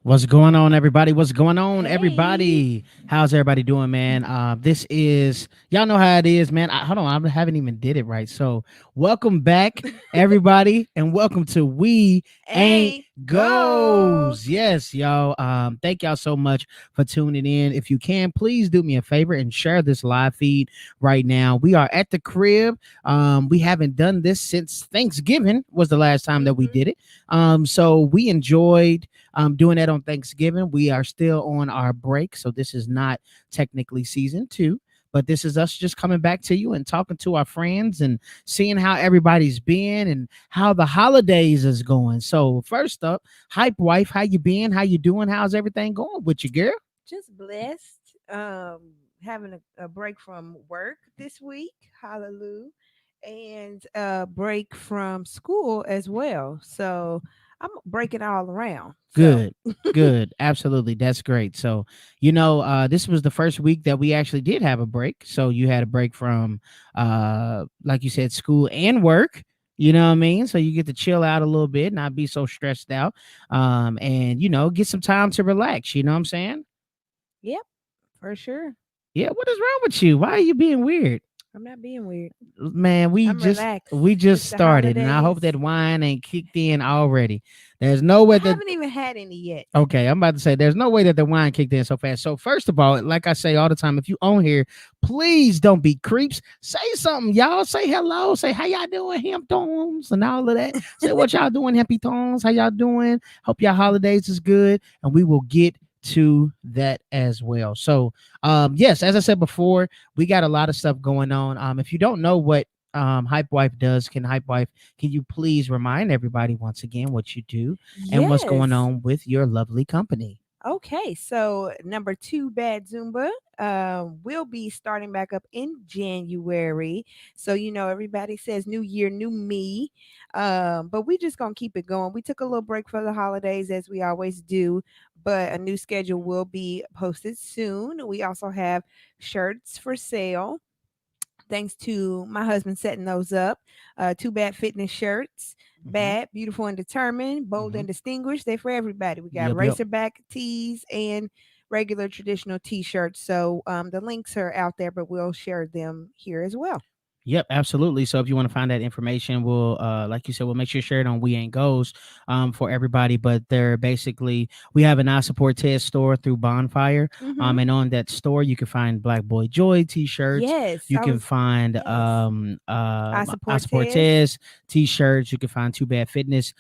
What's going on, everybody? What's going on, Hey. everybody? How's everybody doing, man? This is y'all know how it is, man. Hold on, I haven't even did it right. So, welcome back, everybody, and welcome to We Ain't Hey, Goes. goes. Yes, y'all. Thank y'all so much for tuning in. If you can, please do me a favor and share this live feed right now. We are at the crib. We haven't done this since Thanksgiving was the last time that we Mm-hmm. did it. So we enjoyed doing that on Thanksgiving. We are still on our break, so this is not technically season two, but this is us just coming back to you and talking to our friends and seeing how everybody's been and how the holidays is going. So first up, hype wife, how you been? How you doing? How's everything going with you, girl? Just blessed. Having a break from work this week. Hallelujah. And a break from school as well. So I'm breaking all around. So Good. Good. Absolutely. That's great. So, this was the first week that we actually did have a break. So you had a break from like you said, school and work. You know what I mean? So you get to chill out a little bit, not be so stressed out. And get some time to relax. You know what I'm saying? yep, for sure. Yeah, what is wrong with you? Why are you being weird? I'm not being weird. Man, we I'm just relaxed. we just It's the started and I hope holidays. that wine ain't kicked in already. There's no I way that haven't even had any yet. Okay, I'm about to say there's no way that the wine kicked in so fast. So first of all, like I say all the time, if you own here, please don't be creeps. Say something, y'all. Say hello. Say how y'all doing, Hamptons, and all of that. Say what y'all doing, Happy Tones. How y'all doing? Hope y'all holidays is good, and we will get to that as well. So, yes, as I said before, we got a lot of stuff going on. If you don't know what Hype Wife does, can you please remind everybody once again what you do and what's going Yes. on with your lovely company? Okay, so number two, Bad Zumba, will be starting back up in January. So everybody says New Year, new me, but we just gonna keep it going. We took a little break for the holidays, as we always do, but a new schedule will be posted soon. We also have shirts for sale, thanks to my husband setting those up. Two Bad Fitness shirts. Hmm. Bad, beautiful, and determined, bold Hmm. and distinguished. They're for everybody. We got Yep, yep. racerback tees and regular traditional t-shirts. So the links are out there, but we'll share them here as well. Yep, absolutely. So if you want to find that information, we'll like you said, we'll make sure to share it on We Ain't Goes for everybody. But they're basically we have an I Support Ted store through Bonfire. Mm-hmm. And on that store you can find Black Boy Joy t-shirts. Yes, You can find yes. I I support Support Tez. Tez t-shirts. You can find Too Bad Fitness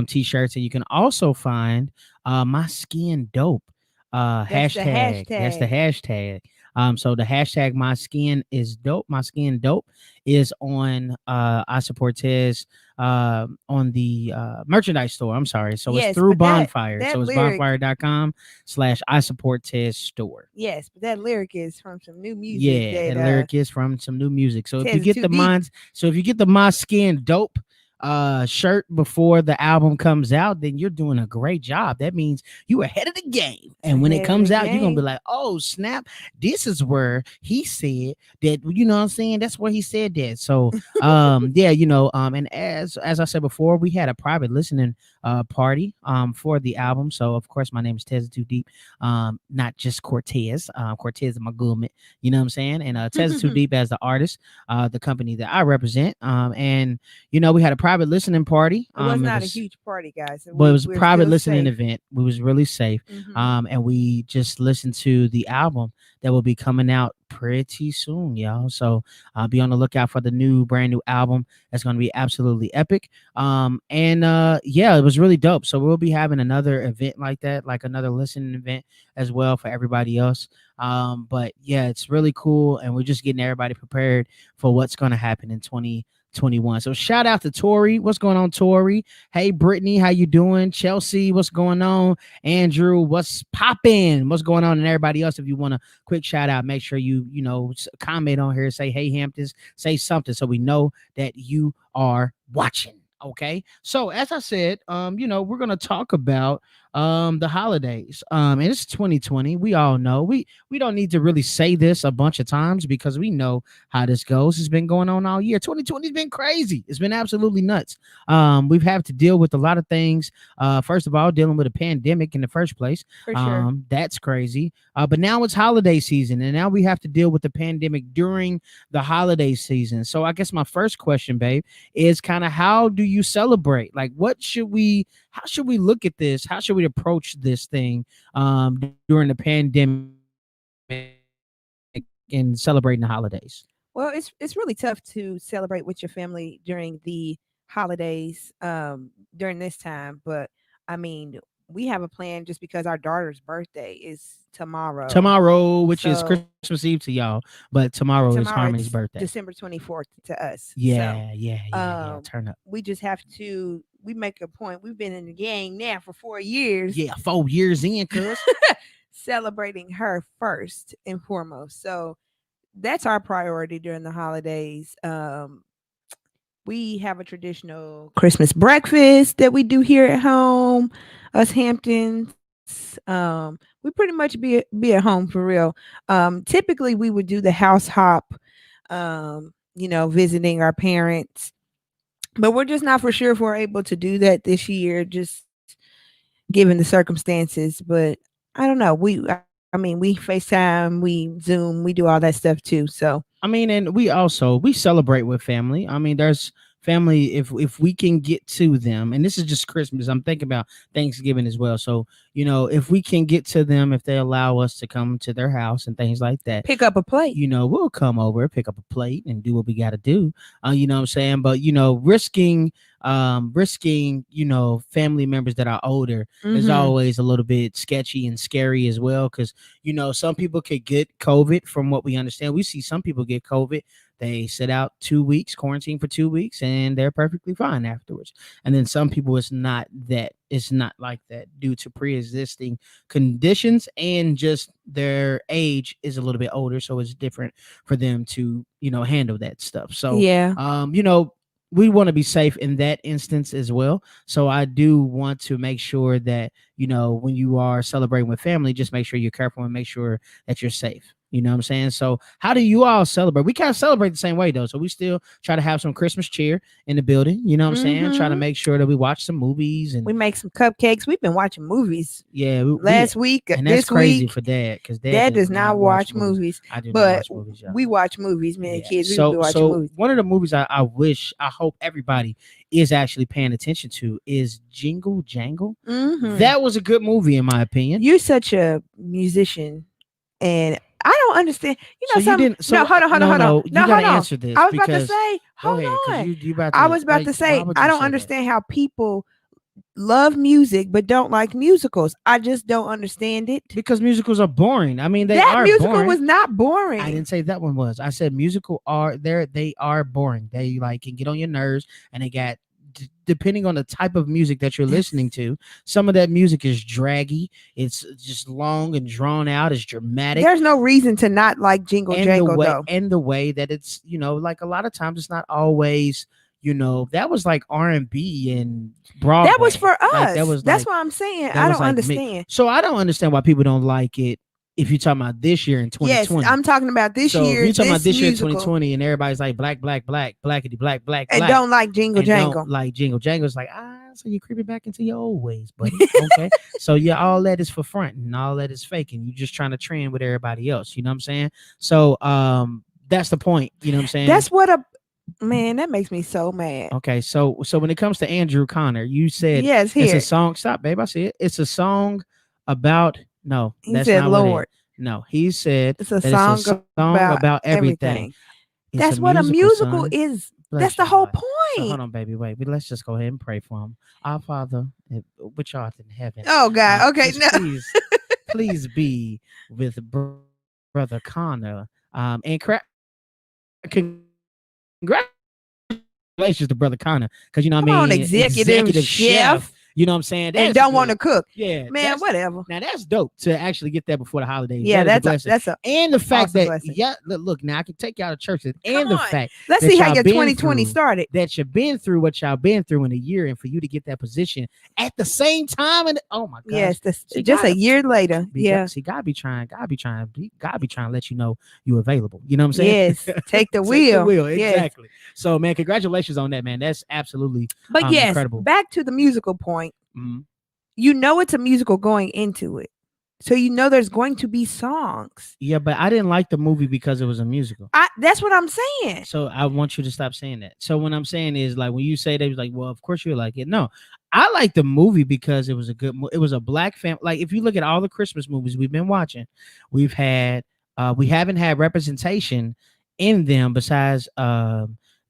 t-shirts, and you can also find My Skin Dope That's the hashtag. That's the hashtag. hashtag. So the hashtag My Skin is Dope. My Skin Dope is on I Support Tez on the merchandise store. I'm sorry. So it's Yes, through but that Bonfire. that So it's lyric, bonfire.com/I Support Tez store. yes, but that lyric is from some new music Yeah, that that lyric is from some new music. So if you Tez is get too the deep. minds, so if you get the My Skin Dope shirt before the album comes out, then you're doing a great job. That means you ahead of the game. It's And when it ahead of the comes out, you're gonna be game. like, oh snap, this is where he said that, you know what I'm saying? That's where he said that. So yeah, and as I said before, we had a private listening party for the album. So of course my name is Tez Too Deep. Not just Cortez. Cortez is my government, you know what I'm saying? And Tez Too Deep as the artist, the company that I represent. And we had a private listening party. It was It not a was huge party, guys. but it was a We're private still listening safe. event. We was really safe. Hmm. And we just listened to the album that will be coming out pretty soon, y'all. So be on the lookout for the brand new album. That's going to be absolutely epic. And yeah, it was really dope. So we'll be having another event like that, like another listening event as well for everybody else. But yeah, it's really cool, and we're just getting everybody prepared for what's going to happen in 2021. So shout out to Tori. What's going on, Tori? Hey, Brittany, how you doing? Chelsea, what's going on? Andrew, what's popping? What's going on? And everybody else, if you want a quick shout out, make sure you comment on here, say hey Hamptons, say something so we know that you are watching. Okay. So as I said, we're gonna talk about the holidays. And it's 2020. We all know. We don't need to really say this a bunch of times because we know how this goes. It's been going on all year. 2020's been crazy. It's been absolutely nuts. We've had to deal with a lot of things. First of all, dealing with a pandemic in the first place. For sure. That's crazy. But now it's holiday season, and now we have to deal with the pandemic during the holiday season. So I guess my first question, babe, is kind of how do you celebrate? Like, how should we look at this? How should we approach this thing during the pandemic and celebrating the holidays? Well, it's really tough to celebrate with your family during the holidays during this time, but I mean, we have a plan just because our daughter's birthday is tomorrow. Tomorrow, which is So Christmas Eve to y'all, but tomorrow is tomorrow Harmony's it's birthday. December 24th to us. So Yeah, yeah, yeah, yeah. um Turn up. we just have to we make a point. We've been in the gang now for 4 years, Yeah, 4 years in, cuz. celebrating her first and foremost. So that's our priority during the holidays. We have a traditional Christmas breakfast that we do here at home, us Hamptons. We pretty much be at home for real. Typically, we would do the house hop, visiting our parents, but we're just not for sure if we're able to do that this year, just given the circumstances. But I don't know. I mean, we FaceTime, we Zoom, we do all that stuff too. So I mean, and we celebrate with family. I mean, there's family if we can get to them, and this is just Christmas. I'm thinking about Thanksgiving as well. So if we can get to them, if they allow us to come to their house and things like that, pick up a plate. we'll come over, pick up a plate, and do what we got to do. You know what I'm saying? But risking family members that are older is Mhm. always a little bit sketchy and scary as well, because some people could get COVID. From what we understand, we see some people get COVID, they sit out 2 weeks, quarantine for 2 weeks, and they're perfectly fine afterwards. And then some people, it's not like that due to pre-existing conditions, and just their age is a little bit older, so it's different for them to handle that stuff. So Yeah. um you know we want to be safe in that instance as well. So I do want to make sure that when you are celebrating with family, just make sure you're careful and make sure that you're safe. You know what I'm saying? So how do you all celebrate? We kind of celebrate the same way though. So we still try to have some Christmas cheer in the building. You know what I'm saying? Try to Mhm. make sure that we watch some movies and We make some cupcakes. We've been watching movies yeah, last week, and that's this crazy week. for dad because dad Dad does does not not watch watch movies. movies, I do not but watch movies, y'all. we watch movies, me and Yeah. kids. We be watching So movies. one of the movies I hope everybody is actually paying attention to is Jingle Jangle. Mhm. That was a good movie in my opinion. You're such a musician, and I don't understand. So you Some didn't. no, So hold on, hold on, no, hold on. no, No, you got to hold on. answer this I was about to because say, go hold ahead, because on. you about I to was about to why say, would I you don't say that? understand how people love music but don't like musicals. I just don't understand it. Because musicals are boring. I mean, they That are musical boring. was not I boring. didn't say that one was. I said musical are they are boring. They like can get on your nerves, and they got depending on the type of music that you're listening to. Some of that music is draggy. It's just long and drawn out. It's dramatic. There's no reason to not like Jingle Jangle though. And the way that it's like a lot of times it's not always that was like R&B and That was Broadway. for Like that us. was That's like what I'm saying. that I was don't like me. understand. So I don't understand why people don't like it if you're talking about this year in Yes, 2020. I'm talking about this So if year, you're talking about this this year musical, 2020 and everybody's like black, black, black, blackity, black, black, and black, don't like Jingle and don't Jangle. like Jingle Jangle, it's like, so you're creeping back into your old ways, buddy. Okay. So yeah, all that is for front and all that is fake, and you're just trying to trend with everybody else. You know what I'm saying? So that's the point. You know what I'm saying? That's what a man, that makes me so mad. Okay, so when it comes to Andrew Connor, you said Yes, it's a here. song. Stop, babe. I see it. It's a song about no, He that's said, not what it is. Lord, No, he said it's a that it's a song song about about everything. everything. It's a That's what a musical, musical son. is. That's Bless the your whole heart. So hold point. on, baby. Wait, but let's just go ahead and pray for him. Our Father, which art in heaven, Oh God. Okay, just no. please be with brother Connor. And congratulations to brother Connor, because I Come on, mean, executive executive chef. chef. You know what I'm saying? and That's don't want good. to cook. Yeah, Man, whatever. that's dope to actually get that before the holidays. Yeah, That is a that's a blessing. that's a And the fact awesome that, blessing. yeah, look, now I can take y'all to churches, Come and the on. fact Let's see that how y'all your been 2020 through, started. that you've been through what y'all been through in a year, and for you to get that position at the same time, and oh my gosh, Yes, that's see, just a God, year later. be God, Yeah. see, God be trying to let you know you available. You know what I'm saying? Yes. Take the Take the wheel. wheel, Yes. exactly. So, man, congratulations on that, man. That's absolutely But yes, incredible. back to the musical point. Mhm. You know it's a musical going into it. So you know there's going to be songs. Yeah, but I didn't like the movie because it was a musical. That's what I'm saying. So I want you to stop saying that. So what I'm saying is, like, when you say they was like, well, of course you like it. No, I like the movie because it was a good. It was a black family. Like, if you look at all the Christmas movies we've been watching, we've had we haven't had representation in them besides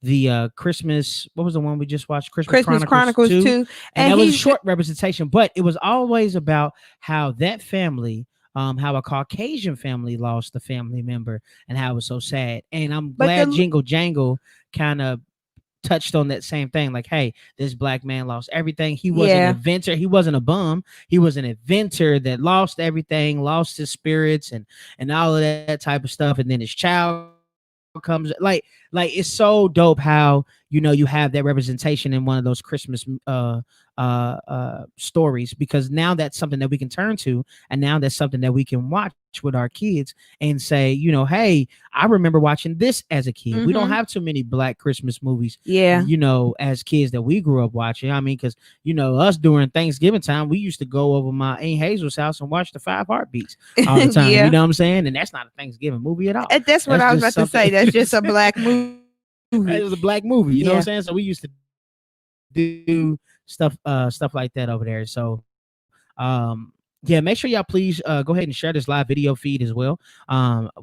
the Christmas. What was the one we just watched? Christmas Christmas Chronicles Chronicles 2, 2. and And that was a he's short representation, but it was always about how that family. How a Caucasian family lost a family member, and how it was so sad. And I'm but glad the Jingle Jangle kind of touched on that same thing. Like, hey, this black man lost everything. He was an yeah. inventor. He wasn't a bum. He was an inventor that lost everything, lost his spirits, and all of that type of stuff. And then his child comes, like it's so dope how, you know, you have that representation in one of those Christmas stories, because now that's something that we can turn to, and now that's something that we can watch with our kids and say, you know, hey, I remember watching this as a kid. We don't Mhm. have too many black Christmas movies, Yeah. you know, as kids that we grew up watching. I mean, because, you know, us during Thanksgiving time, we used to go over my Aunt Hazel's house and watch the Five Heartbeats all the time. You Yeah. know what I'm saying? And that's not a Thanksgiving movie at all. That's what That's I was just about to something. say. That's just a black movie. It was a black movie. You know what Yeah. I'm saying? So we used to do stuff like that over there. So yeah, make sure y'all please go ahead and share this live video feed as well.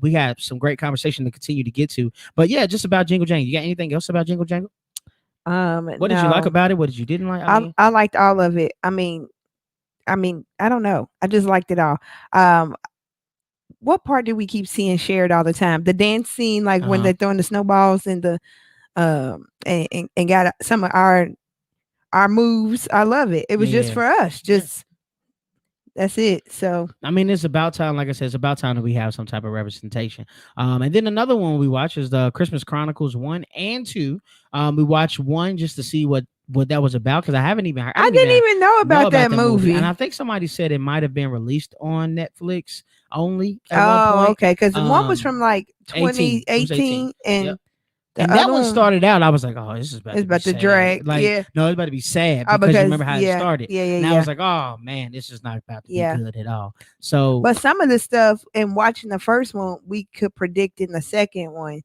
We got some great conversation to continue to get to. But yeah, just about Jingle Jangle. You got anything else about Jingle Jangle? What did you like No. about it? What did you didn't like? I mean, I liked all of it. I don't know. I just liked it all. Um, what part do we keep seeing shared all the time? The dance scene, like when uh-huh. they're throwing the snowballs and the and got some of our moves. I love it. It Yeah, was just yeah. for us. Yeah. Just that's it. So I mean, it's about time, like I said, it's about time that we have some type of representation. And then another one we watch is the Christmas Chronicles 1 and 2. We watched one just to see what that was about, because I I didn't didn't even even know know about about that that movie. And I movie. think somebody said it might have been released on Netflix only at one Oh, point. okay. Because the one was from like 18. It was 18. 2018, Yep. and the And that other one one started out, I was like, oh, this is about is to be about to sad. drag. Like, Yeah. no, it's about to be sad, Oh, because you because remember how it yeah, started. yeah, yeah, And I yeah, was like, oh man, this is not about to be yeah. good at all. So But some of the stuff in watching the first one, we could predict in the second one.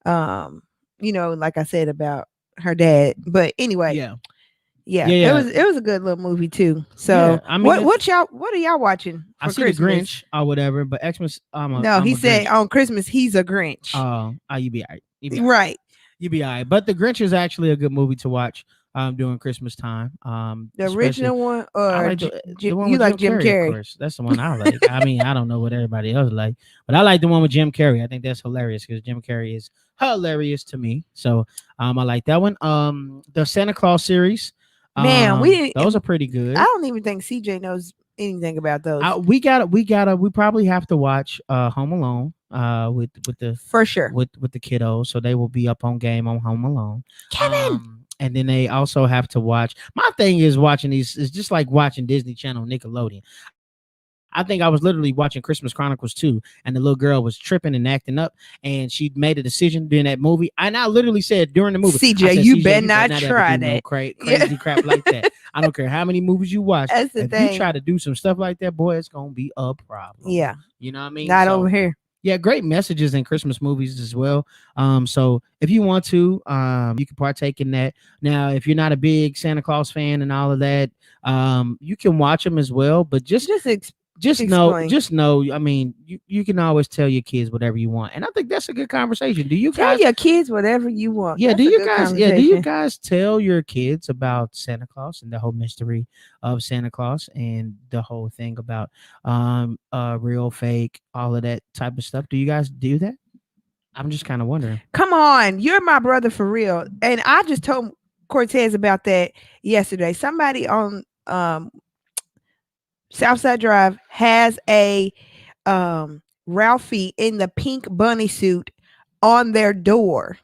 Um, like I said about her dad. But anyway, yeah. yeah, Yeah, yeah. it was a good little movie too. Yeah. So I mean, what are y'all watching I for see the Christmas? Grinch or whatever, but Xmas, No, I'm he a said Grinch. on Christmas he's a Grinch. You be all right. You be all right. Right. You be all right. But the Grinch is actually a good movie to watch during Christmas time. The Especially original one I or like the one you with like Jim Jim Carrey, of Carrey? course. That's the one I like. I mean, I don't know what everybody else like, but I like the one with Jim Carrey. I think that's hilarious because Jim Carrey is hilarious to me. So I like that one. The Santa Claus series. Man, Those are pretty I good. don't even think CJ knows anything about those. We probably have to watch Home Alone with the For sure. with the kiddos, so they will be up on game on Home Alone. Kevin. And then they also have to watch. My thing is watching these is just like watching Disney Channel, Nickelodeon. I think I was literally watching Christmas Chronicles 2, and the little girl was tripping and acting up, and she made a decision during that movie. And I literally said during the movie, I said, CJ, you CJ, you better better not not ever do try no that. crazy Yeah. crap like that. I don't care how many movies you watch. That's the If you thing. try to do some stuff like that, boy, it's gonna be a problem. Yeah. You know what I mean? Not over So here. yeah, great messages in Christmas movies as well. So if you want to, you can partake in that. Now, if you're not a big Santa Claus fan and all of that, you can watch them as well. But Just explain. just know, I mean, you can always tell your kids whatever you want, and I think that's a good conversation. Do you Tell guys? your kids whatever you want. Yeah, That's a good do you conversation. guys tell your kids about Santa Claus and the whole mystery of Santa Claus and the whole thing about real, fake, all of that type of stuff? Do you guys do that? I'm just kind of wondering. Come on, you're my brother for real. And I just told Cortez about that yesterday. Somebody on Southside Drive has a Ralphie in the pink bunny suit on their door,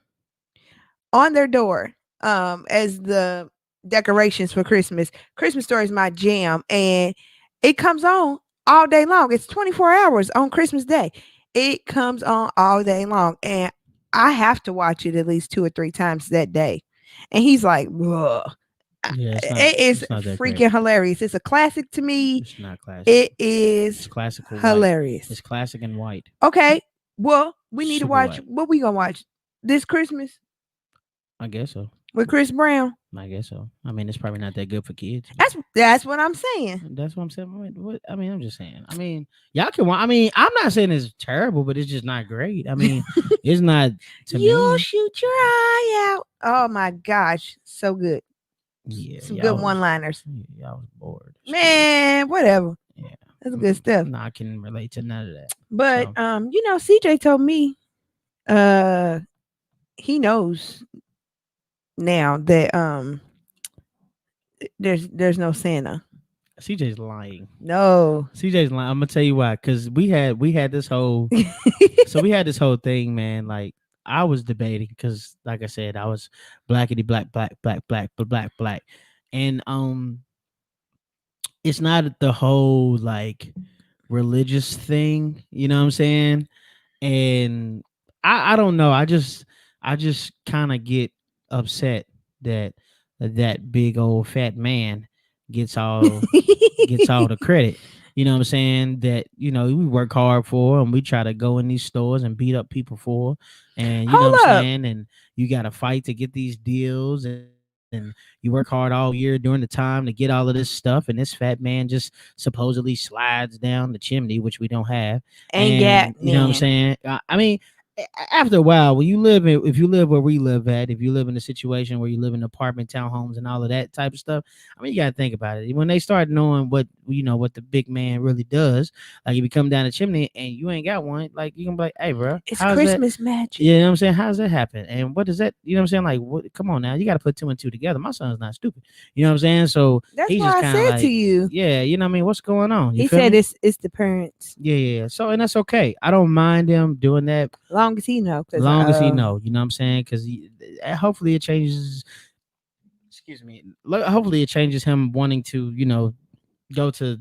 on their door, as the decorations for Christmas. Christmas Story is my jam, and it comes on all day long. It's 24 hours on Christmas Day. It comes on all day long, and I have to watch it at least 2 or 3 times that day. And he's like, "Ugh." Yeah, It is it's not that great. freaking hilarious. It's a classic to me. It's not classic. It It's is classical white. hilarious. It's classic and white. Okay, well, we need to Super watch. white. What we gonna watch this Christmas I guess so. with Chris Brown? I guess so. I mean, it's probably not that good for kids, but That's what I'm saying. that's what I'm saying. What? I mean, I'm just saying. I mean, y'all can. I mean, I'm not saying it's terrible, but it's just not great. I mean, it's not to You'll me. shoot your eye out. Oh my gosh, so good. Yeah, Some good one-liners. Y'all was bored. Man, whatever. Yeah, That's good stuff. I can relate to none of that. But So. CJ told me uh he knows now that there's no Santa. CJ's lying. No. CJ's lying. I'm gonna tell you why. Cause we had this whole we had this whole thing, man. Like I was debating because, like I said, I was blackity black, black, black, black, black, black, and it's not the whole like religious thing. You know what I'm saying? And I don't know. I just kind of get upset that that big old fat man gets all gets all the credit. You know what I'm saying? That we work hard for, and we try to go in these stores and beat up people for, and you know Hold what I'm up. saying? And you got to fight to get these deals, and you work hard all year during the time to get all of this stuff, and this fat man just supposedly slides down the chimney, which we don't have, Ain't and got you know what I'm man. saying? I mean, after a while, when you live in, if you live where we live at, if you live in a situation where you live in apartment townhomes and all of that type of stuff, I mean, you got to think about it. When they start knowing what the big man really does, like if you come down the chimney and you ain't got one, like you can be like, hey, bro, It's how's that? Christmas magic. You know what I'm saying? How does that happen? And what does that, you know what I'm saying? Like, what, come on now, you got to put two and two together. My son's not stupid. You know what I'm saying? So That's he's why just I kind of said to like, you. yeah, you know what I mean? What's going on? You He feel said me? it's the parents. Yeah, yeah, yeah. So, and that's okay. I don't mind him doing that Long as he know, cause long as he know, you know what I'm saying? Because hopefully it changes. Excuse me. Hopefully it changes him wanting to, go to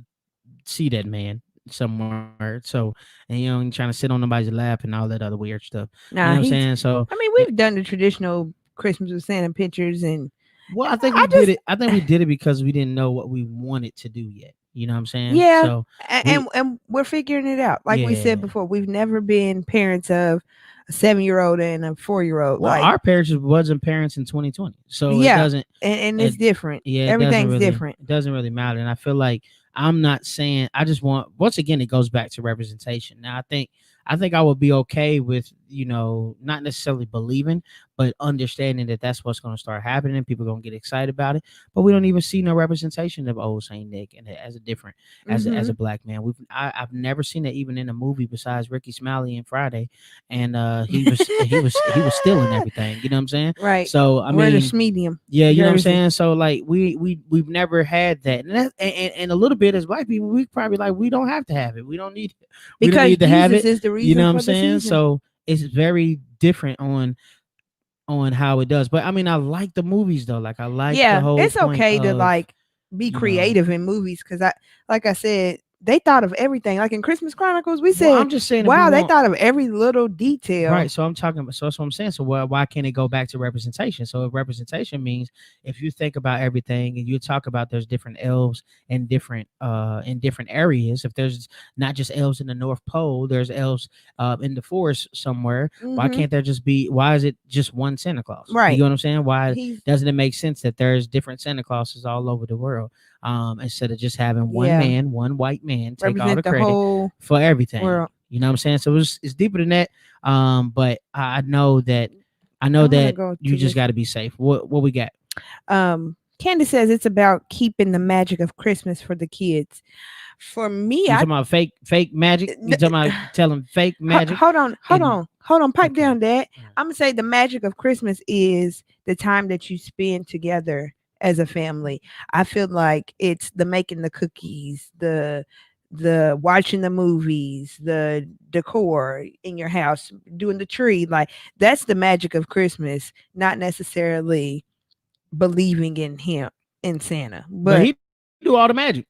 see that man somewhere. So, and trying to sit on nobody's lap and all that other weird stuff. You know what I'm nah, saying? he's. So, I mean, eh, we've done the traditional Christmas with Santa pictures, and well, I think I we did just it. I think we did it because we didn't know what we wanted to do yet. You know what I'm saying? yeah, So we, and we're figuring it out. Like we said yeah. before, we've never been parents of a 7-year-old and a 4-year-old. Well, Like our parents wasn't parents in 2020, so it yeah, doesn't. and It, it's different. yeah, Everything's different. it doesn't really matter. And I feel like I'm not saying, I just want, once again it goes back to representation. Now I think I would be okay with, not necessarily believing, but understanding that that's what's going to start happening. People going to get excited about it, but we don't even see no representation of old Saint Nick and as a different, as a Mm-hmm. black man. I've never seen it even in a movie besides Ricky Smiley and Friday, and he was still in everything. You know what I'm saying? Right. So I We're the mean, medium yeah, you know what I'm Jersey saying. So like we've never had that, and a little bit as black people, we probably like we don't have to have it. We don't because need to have Jesus it. is the You know reason what I'm for the saying? season. So it's very different on how it does. But I mean, I like the movies though. Like I like the Yeah, whole it's point okay to of like be you know. creative in movies because like I said, they thought of everything. Like in Christmas Chronicles, we Well, said, I'm just saying if we "Wow, they want. thought of every little detail." Right. So I'm talking about, so that's what I'm saying. So why can't it go back to representation? So if representation means if you think about everything and you talk about there's different elves in different areas, if there's not just elves in the North Pole, there's elves in the forest somewhere. Why Mm-hmm. can't there just be, why is it just one Santa Claus? You Right. know what I'm saying? Why He's doesn't it make sense that there's different Santa Clauses all over the world? Instead of just having one yeah man, one white man take all the represent the credit whole for everything. world. You know what I'm saying? So it's deeper than that. But I know I'm gonna that go you to just this. got to be safe. What we got? Candy says it's about keeping the magic of Christmas for the kids. For me, You I talking about fake magic? You talking about telling fake magic? hold on, And pipe okay, down, Dad. all right. I'm gonna say the magic of Christmas is the time that you spend together as a family. I feel like it's the making the cookies, the watching the movies, the decor in your house, doing the tree. Like that's the magic of Christmas, not necessarily believing in him in Santa. But But he do all the magic.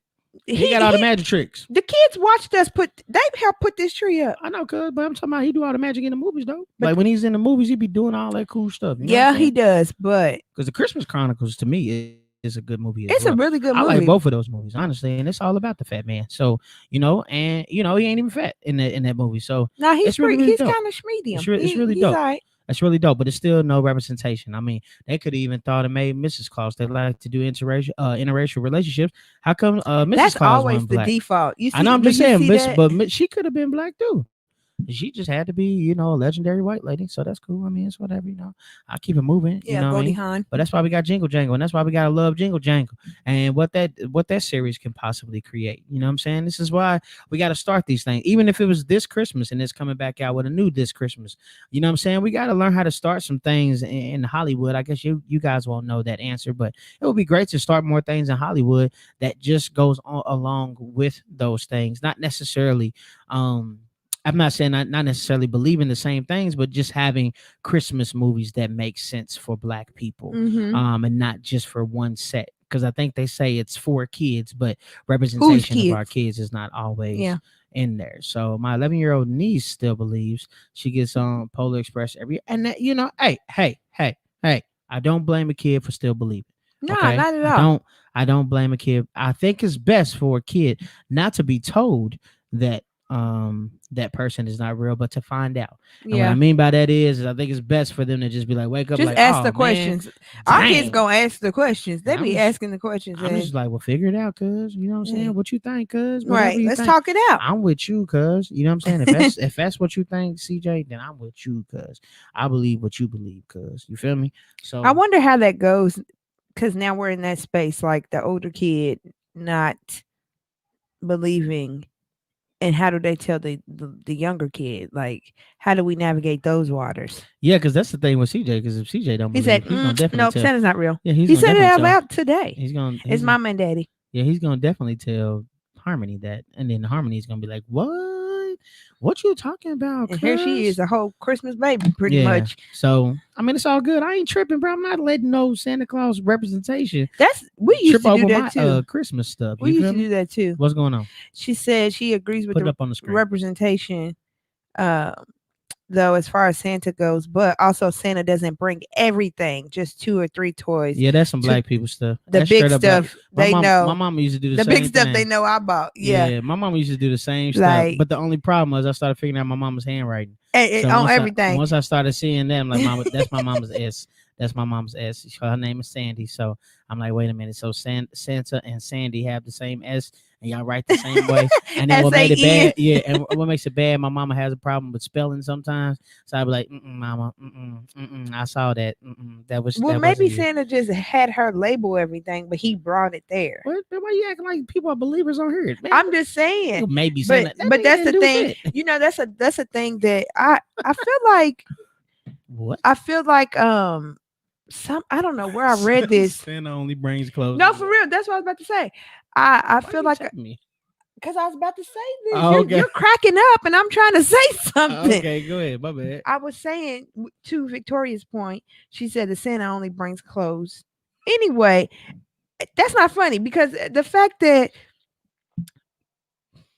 He got all the magic he tricks. the kids watched us put they helped put this tree up. I know, cuz, but I'm talking about he do all the magic in the movies though. But Like when he's in the movies, he be doing all that cool stuff. You know what I'm yeah, he saying? does. But Because the Christmas Chronicles to me is a good movie as well. it's a really I good like both movie. of those movies, honestly, and it's all about the fat man. So and he ain't even fat in that movie. So Now it's really really he's dope. kind of medium. It's really He's dope. all right. That's really dope, but it's still no representation. I mean, they could have even thought and made Mrs. Claus. They like to do interracial relationships. How come Mrs. That's Claus always wasn't the black? default. You I know. see, I'm do just you saying, see that? but she could have been black too. She just had to be, a legendary white lady. So that's cool. I mean, it's whatever. I keep it moving. You Yeah, know what I Goldie mean? Hawn. But that's why we got Jingle Jangle, and that's why we gotta love Jingle Jangle, and what that series can possibly create. You know what I'm saying? This is why we got to start these things. Even if it was this Christmas and it's coming back out with a new this Christmas, you know what I'm saying? We got to learn how to start some things in Hollywood. I guess you guys won't know that answer, but it would be great to start more things in Hollywood that just goes along with those things, not necessarily. I'm not saying not necessarily believing the same things, but just having Christmas movies that make sense for Black people, Mm-hmm. and not just for one set. Because I think they say it's for kids, but Whose representation of our kids? kids is not always Yeah. in there. So my 11-year-old niece still believes she gets on Polar Express every, and that, hey, I don't blame a kid for still believing. No, Okay, not at I all. don't, I don't blame a kid. I think it's best for a kid not to be told that that person is not real, but to find out. And what I Yeah. mean by that is I think it's best for them to just be like, wake up Just like, ask oh the man, questions. Our kids dang. gonna ask the questions. And They be asking the questions I'm and just like, well, figure it out, cuz. You know what I'm saying? What you think, cuz? Whatever right. you Let's think. talk it out. I'm with you, cuz. You know what I'm saying? If that's what you think, CJ, then I'm with you, cuz. I believe what you believe, cuz. You feel me? I So wonder how that goes because now we're in that space, like the older kid not believing, and how do they tell the younger kid? Like, how do we navigate those waters? yeah, because that's the thing with CJ. Because if CJ don't He said, believe, he's gonna definitely "Nope, tell. Santa's not real." Yeah, he's He gonna said it definitely out tell. loud today. He's gonna It's he's mama and daddy. Yeah, he's gonna definitely tell Harmony that, and then Harmony's gonna be like, "What? What you talking about, And here she is, cuz?" a whole Christmas baby, pretty Yeah. much. So I mean, it's all good. I ain't tripping, bro. I'm not letting no Santa Claus representation That's we used trip to do over that my too. Christmas stuff. We You used feel to me? do that too. What's going on? She said she agrees with Put it the up on the screen. representation, uh, though, as far as Santa goes, but also Santa doesn't bring everything, just 2 or 3 toys. Yeah, that's some To black people stuff. the That's big straight up black. stuff they My know, mama used to do the the big same stuff they thing. know I bought. Yeah, Yeah, my mama used to do the same stuff. like But the only problem was I started figuring out my mama's handwriting. So on once I everything. once I started seeing them, like, mama, that's my mama's S. That's my mom's S. Her name is Sandy. So I'm like, wait a minute. So Santa and Sandy have the same S, and y'all write the same way. And then what made it SAN. bad? Yeah, and what makes it bad? My mama has a problem with spelling sometimes. So I'd be like, mama, I saw that. Well, That maybe wasn't you. Santa just had her label everything, but he brought it there. What? Why you acting like people are believers on here? Man, I'm just saying, maybe but Santa. That ain't that's nothing the to do with thing. shit. You know, that's a thing that I feel like What? some I don't know where I read this. Santa only brings clothes. No, for real. That's what I was about to say. I Why feel you like telling me? because I was about to say this. Oh, okay. You're cracking up, and I'm trying to say something. Okay, go ahead. My bad. I was saying to Victoria's point. She said that Santa only brings clothes. Anyway, that's not funny because the fact that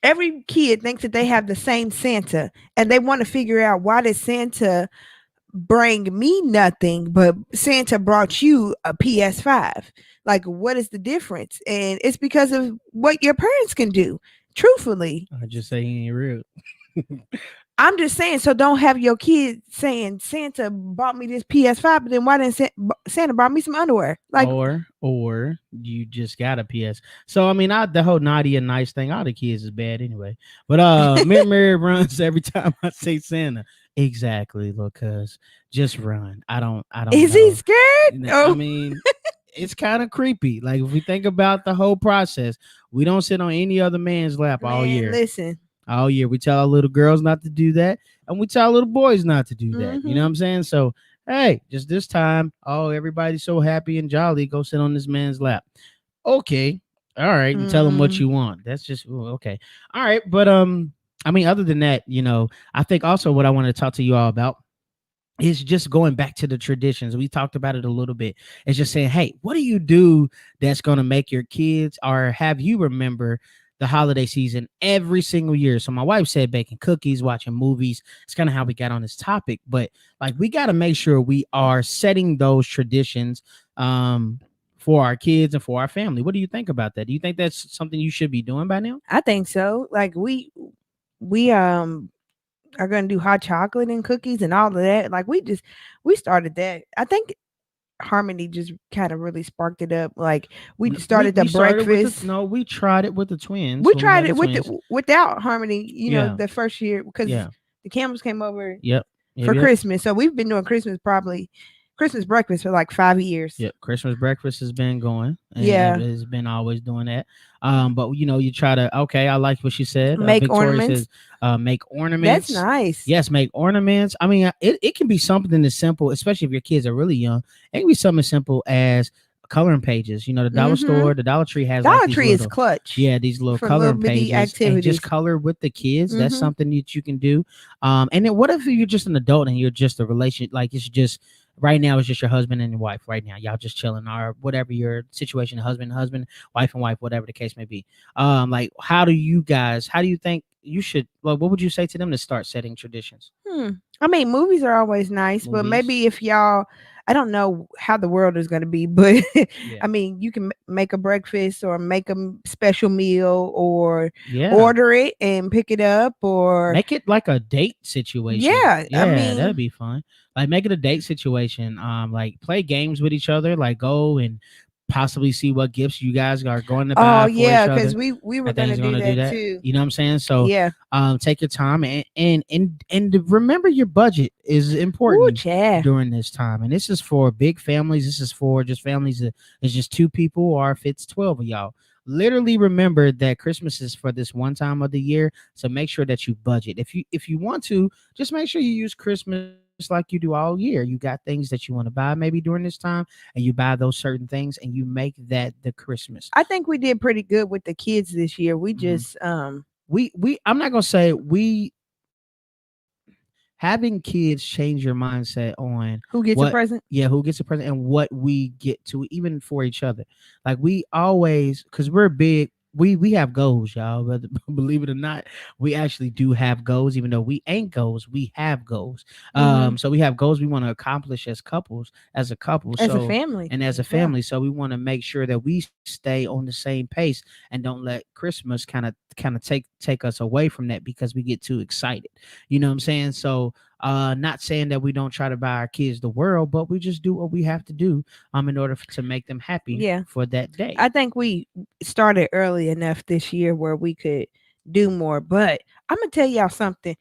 every kid thinks that they have the same Santa, and they want to figure out why did Santa bring me nothing, but Santa brought you a PS5. Like, what is the difference? And it's because of what your parents can do. Truthfully, I just say he ain't real. I'm just saying. So don't have your kids saying Santa bought me this PS5, but then why didn't Santa brought me some underwear? Like, or you just got a PS. So I mean, the whole naughty and nice thing, all the kids is bad anyway. But Mary runs every time I say Santa. Exactly, look, cuz just run. I don't is know. he scared? I mean, it's kind of creepy. Like if we think about the whole process, we don't sit on any other man's lap all year. Listen. All year. We tell our little girls not to do that, and we tell our little boys not to do that. You know what I'm saying? So Hey, just this time, oh, everybody's so happy and jolly. Go sit on this man's lap. Okay, all right, and tell him what Mm-mm. you want. That's just ooh, okay. All right, but I mean, other than that, I think also what I want to talk to you all about is just going back to the traditions. We talked about it a little bit. It's just saying, hey, what do you do that's going to make your kids or have you remember the holiday season every single year? So my wife said baking cookies, watching movies. It's kind of how we got on this topic, but like we got to make sure we are setting those traditions for our kids and for our family. What do you think about that? Do you think that's something you should be doing by now? I think so. Like we are gonna do hot chocolate and cookies and all of that. Like we started that. I think Harmony just kind of really sparked it up. Like we We started the we started with the breakfast. no, we tried it with the twins We when we tried had the it with twins. without Harmony. Yeah, The first year because yeah, the Campbells came over yep, yep, for yep. Christmas. So we've been doing Christmas breakfast for like 5 years. Yep, Christmas breakfast has been going, and it Yeah, has been always doing that. But you try to. Okay, I like what she said. make Victoria ornaments. says, make That's ornaments. nice. Yes, make ornaments. I mean, it can be something as simple, especially if your kids are really young. It can be something as simple as coloring pages. The dollar Mm-hmm. store, the Dollar Tree has like Dollar these Tree is little, clutch yeah, these little for little coloring bitty pages, and just activities. color with the kids. That's Mm-hmm. something that you can do. And then what if you're just an adult and you're just a relation, like it's just right now it's just your husband and your wife right now y'all just chilling or whatever your situation, husband, wife and wife, whatever the case may be. Like how do you think you should, well, what would you say to them to start setting traditions? Hmm. I mean, movies are always nice, but Movies. maybe if y'all, I don't know how the world is going to be, but Yeah. I mean, you can make a breakfast or make a special meal or Yeah, order it and pick it up or, make it like a date situation. yeah, I Yeah, that'd mean, be fun. Like make it a date situation. Like play games with each other, like go and possibly see what gifts you guys are going to oh, buy for yeah, each because other. we were I going think to he's going do to do that that. too. You know what I'm saying? So Yeah. take your time and remember your budget is Ooh, important yeah. during this time. And this is for big families. This is for just families that it's just two people, or if it's 12 of y'all. Literally remember that Christmas is for this one time of the year. So make sure that you budget. If you want to, just make sure you use Christmas like you do all year. You got things that you want to buy maybe during this time, and you buy those certain things and you make that the Christmas. I think we did pretty good with the kids this year. We Mhm. just, We I'm not gonna say we having kids change your mindset on who gets a what, present? yeah, who gets a present and what we get to even for each other. Like we always, because we're big, we have goals, y'all, but believe it or not, we actually do have goals. Even though we ain't goals, we have goals. Mm-hmm. So we have goals we want to accomplish as a couple, As a so family. and as a Yeah. family. So we want to make sure that we stay on the same pace and don't let Christmas kind of take us away from that because we get too excited. You know what I'm saying? So not saying that we don't try to buy our kids the world, but we just do what we have to do in order to make them happy Yeah. for that day. I think we started early enough this year where we could do more. But I'm gonna tell y'all something.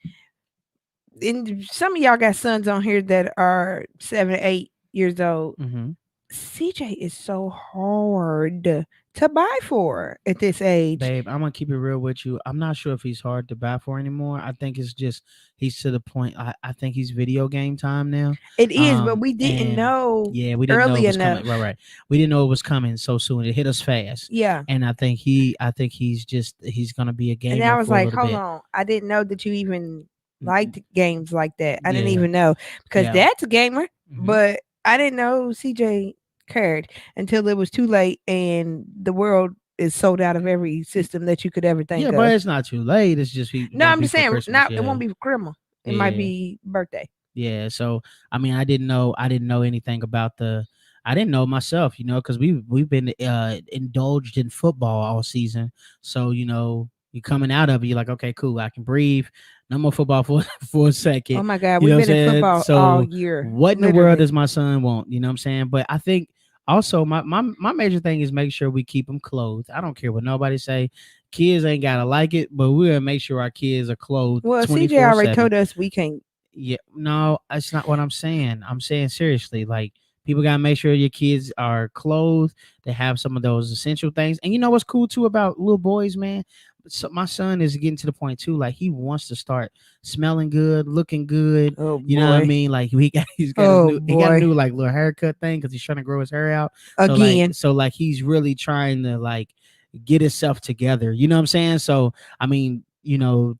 And some of y'all got sons on here that are 7, 8 years old. Hmm. CJ is so hard to buy for at this age. Babe, I'm gonna keep it real with you. I'm not sure if he's hard to buy for anymore. I think it's just he's to the point. I think he's video game time now. It is, but we didn't And know yeah, we didn't know it early was coming. enough. Right, right. We didn't know it was coming so soon. It hit us fast. Yeah. And I think he's gonna be a And I gamer was for a like, little hold bit. on. I didn't know that you even Mm, liked games like that. I didn't yeah, even know because yeah. dad's a gamer, Hmm. but I didn't know CJ cared until it was too late and the world is sold out of every system that you could ever Yeah, think but of. it's not too late. It's just he No, won't I'm be just for saying, Christmas. not it Yeah, won't be for Christmas. It might yeah. be birthday. Yeah, so I mean, I didn't know anything about I didn't know myself, because we've been indulged in football all season. So you're coming out of it, you're like, okay, cool, I can breathe. No more football for for a Oh second. my God, You know we've what I'm been in saying? football all So year, what in the world literally. does my son want? You know what I'm saying? But I think also my major thing is make sure we keep them clothed. I don't care what nobody say. Kids ain't gotta like it, but we're gonna make sure our kids are clothed Well, CJ already 24/7. told us we can't. Yeah, no, that's not what I'm saying. I'm saying seriously, like People gotta make sure your kids are clothed. They have some of those essential things. And you know what's cool too about little boys, man? So my son is getting to the point too, like he wants to start smelling good, looking good. Oh You know what I boy. mean? Like he's got his Oh new he got a boy. new like little haircut thing because he's trying to grow his hair out. Again. So like he's really trying to like get himself together. You know what I'm saying? So I mean,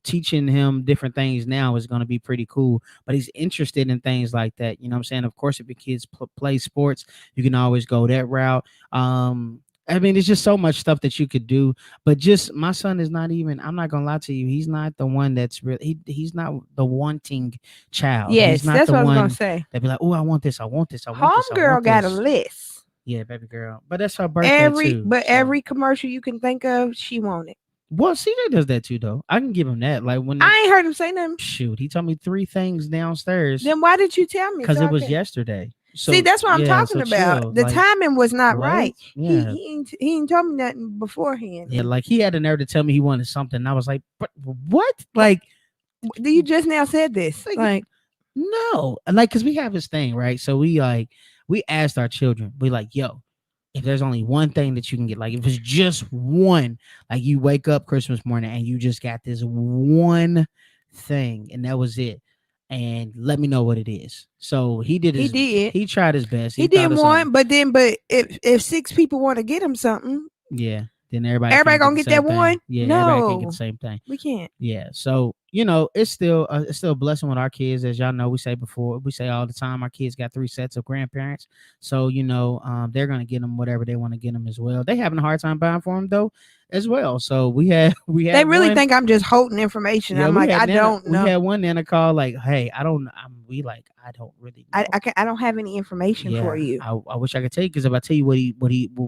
teaching him different things now is going to be pretty cool. But he's interested in things like that. You know what I'm saying? Of course, if your kids play sports, you can always go that route. I mean, there's just so much stuff that you could do. But just my son is not even. I'm not gonna lie to you. He's not the one that's really. He's not the wanting child. He's Yes, not that's the what I was gonna one say. that be like, oh, I want this. I want this. I want this. I Homegirl want got a this. list. Yeah, baby girl. But that's her birthday too. So. Every commercial you can think of, she wanted. Well, CJ does that too, though. I can give him that. Like when I ain't heard him say nothing. shoot, he told me 3 things downstairs Then why did you tell me? because So it I was can yesterday. So see. That's what I'm yeah, talking so about. chill. The Like timing was not what? right. Yeah, He ain't told me nothing beforehand. yeah. Like he had the nerve to tell me he wanted something. And I was like, but what? Like, You just now said this. Like no, like because we have this thing, right? So we asked our children, we like, yo, if there's only one thing that you can get, like if it's just one, like you wake up Christmas morning and you just got this one thing and that was it, and let me know what it is. So he did. he tried his best. He He did thought of something. one, but if 6 people want to get him something, Yeah. Then everybody everybody can't gonna get get the that same one. thing. Yeah, everybody can't get No, the same thing. we can't. Yeah, so it's still a blessing with our kids, as y'all know. We say all the time, our kids got 3 sets of grandparents, so they're gonna get them whatever they want to get them as well. They having a hard time buying for them though, as well. So we They had really one. think I'm just holding information. Yeah, I'm like, I don't we know. had one Nana call like, hey, I don't. We like, I don't really know. I don't have any information for Yeah, you. I wish I could tell you because if I tell you what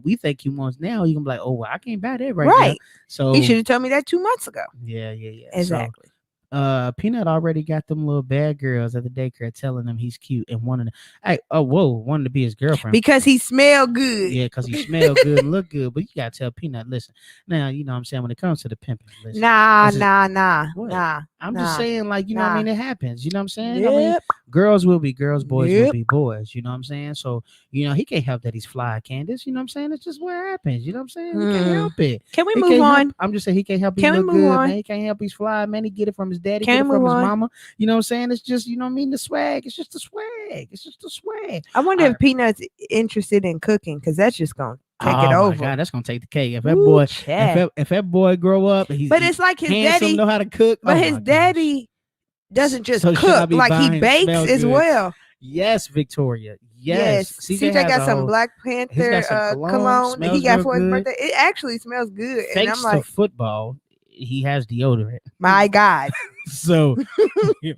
we think he wants now, you can be like, oh, well, I can't buy that right now. Right. So He should have told me that 2 months ago. yeah, yeah, yeah. Exactly. So, Peanut already got them little bad girls at the daycare telling him he's cute and wanting to, hey, oh, whoa, wanted to be his girlfriend. Because he smelled good. Yeah, because he smelled good and looked good. But you gotta tell Peanut, listen. Now, you know what I'm saying, when it comes to the pimping, listen. Nah. What? I'm just saying, like, you know what I mean? It happens. You know what I'm saying? Yep. I mean, girls will be girls, boys will Yep. be boys. You know what I'm saying? So, he can't help that he's fly, Candace. You know what I'm saying? It's just what happens. You know what I'm saying? He can't help it. Can we He move can't on? help, I'm just saying he can't help he Can we look move good, on? man. He can't help he's fly, man. He get it from his daddy, Can get we it from move his on? mama. You know what I'm saying? It's just, you know what I mean? The swag. It's just the swag. It's just the swag. I wonder All if Peanut's interested in cooking because that's just gonna take it Oh over. my God, that's gonna take the cake. If that Ooh, boy, child. if that boy grow up, and he's But it's like his handsome, daddy. know how to cook. But oh his my gosh. daddy doesn't just So should I cook; be like he buying bakes smell as goods? well. Yes, Victoria. Yes, Yes. CJ has got a some whole. Black He's got Panther some cologne he smells got real for his good. birthday. It actually smells good, and I'm Thanks to like, football, he has deodorant. my God. So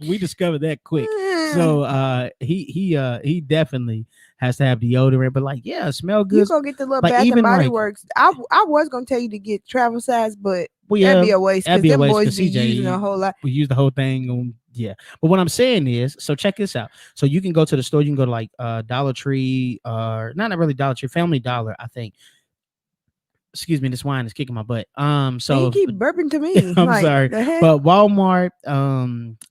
we discovered that quick. So he definitely has to have deodorant, but like, yeah, smell You good. go get the little Like, Bath and even Body like, Works. I was gonna tell you to get travel size, but well, that'd yeah, be a waste that'd because be a them waste boys because be CJ using a whole lot. we use the whole thing on. Yeah, but what I'm saying is, so check this out. So you can go to the store. You can go to like Dollar Tree, or not really Dollar Tree, Family Dollar, I think. Excuse me, this wine is kicking my butt. And So you keep burping to me. I'm like, sorry, the heck? but Walmart,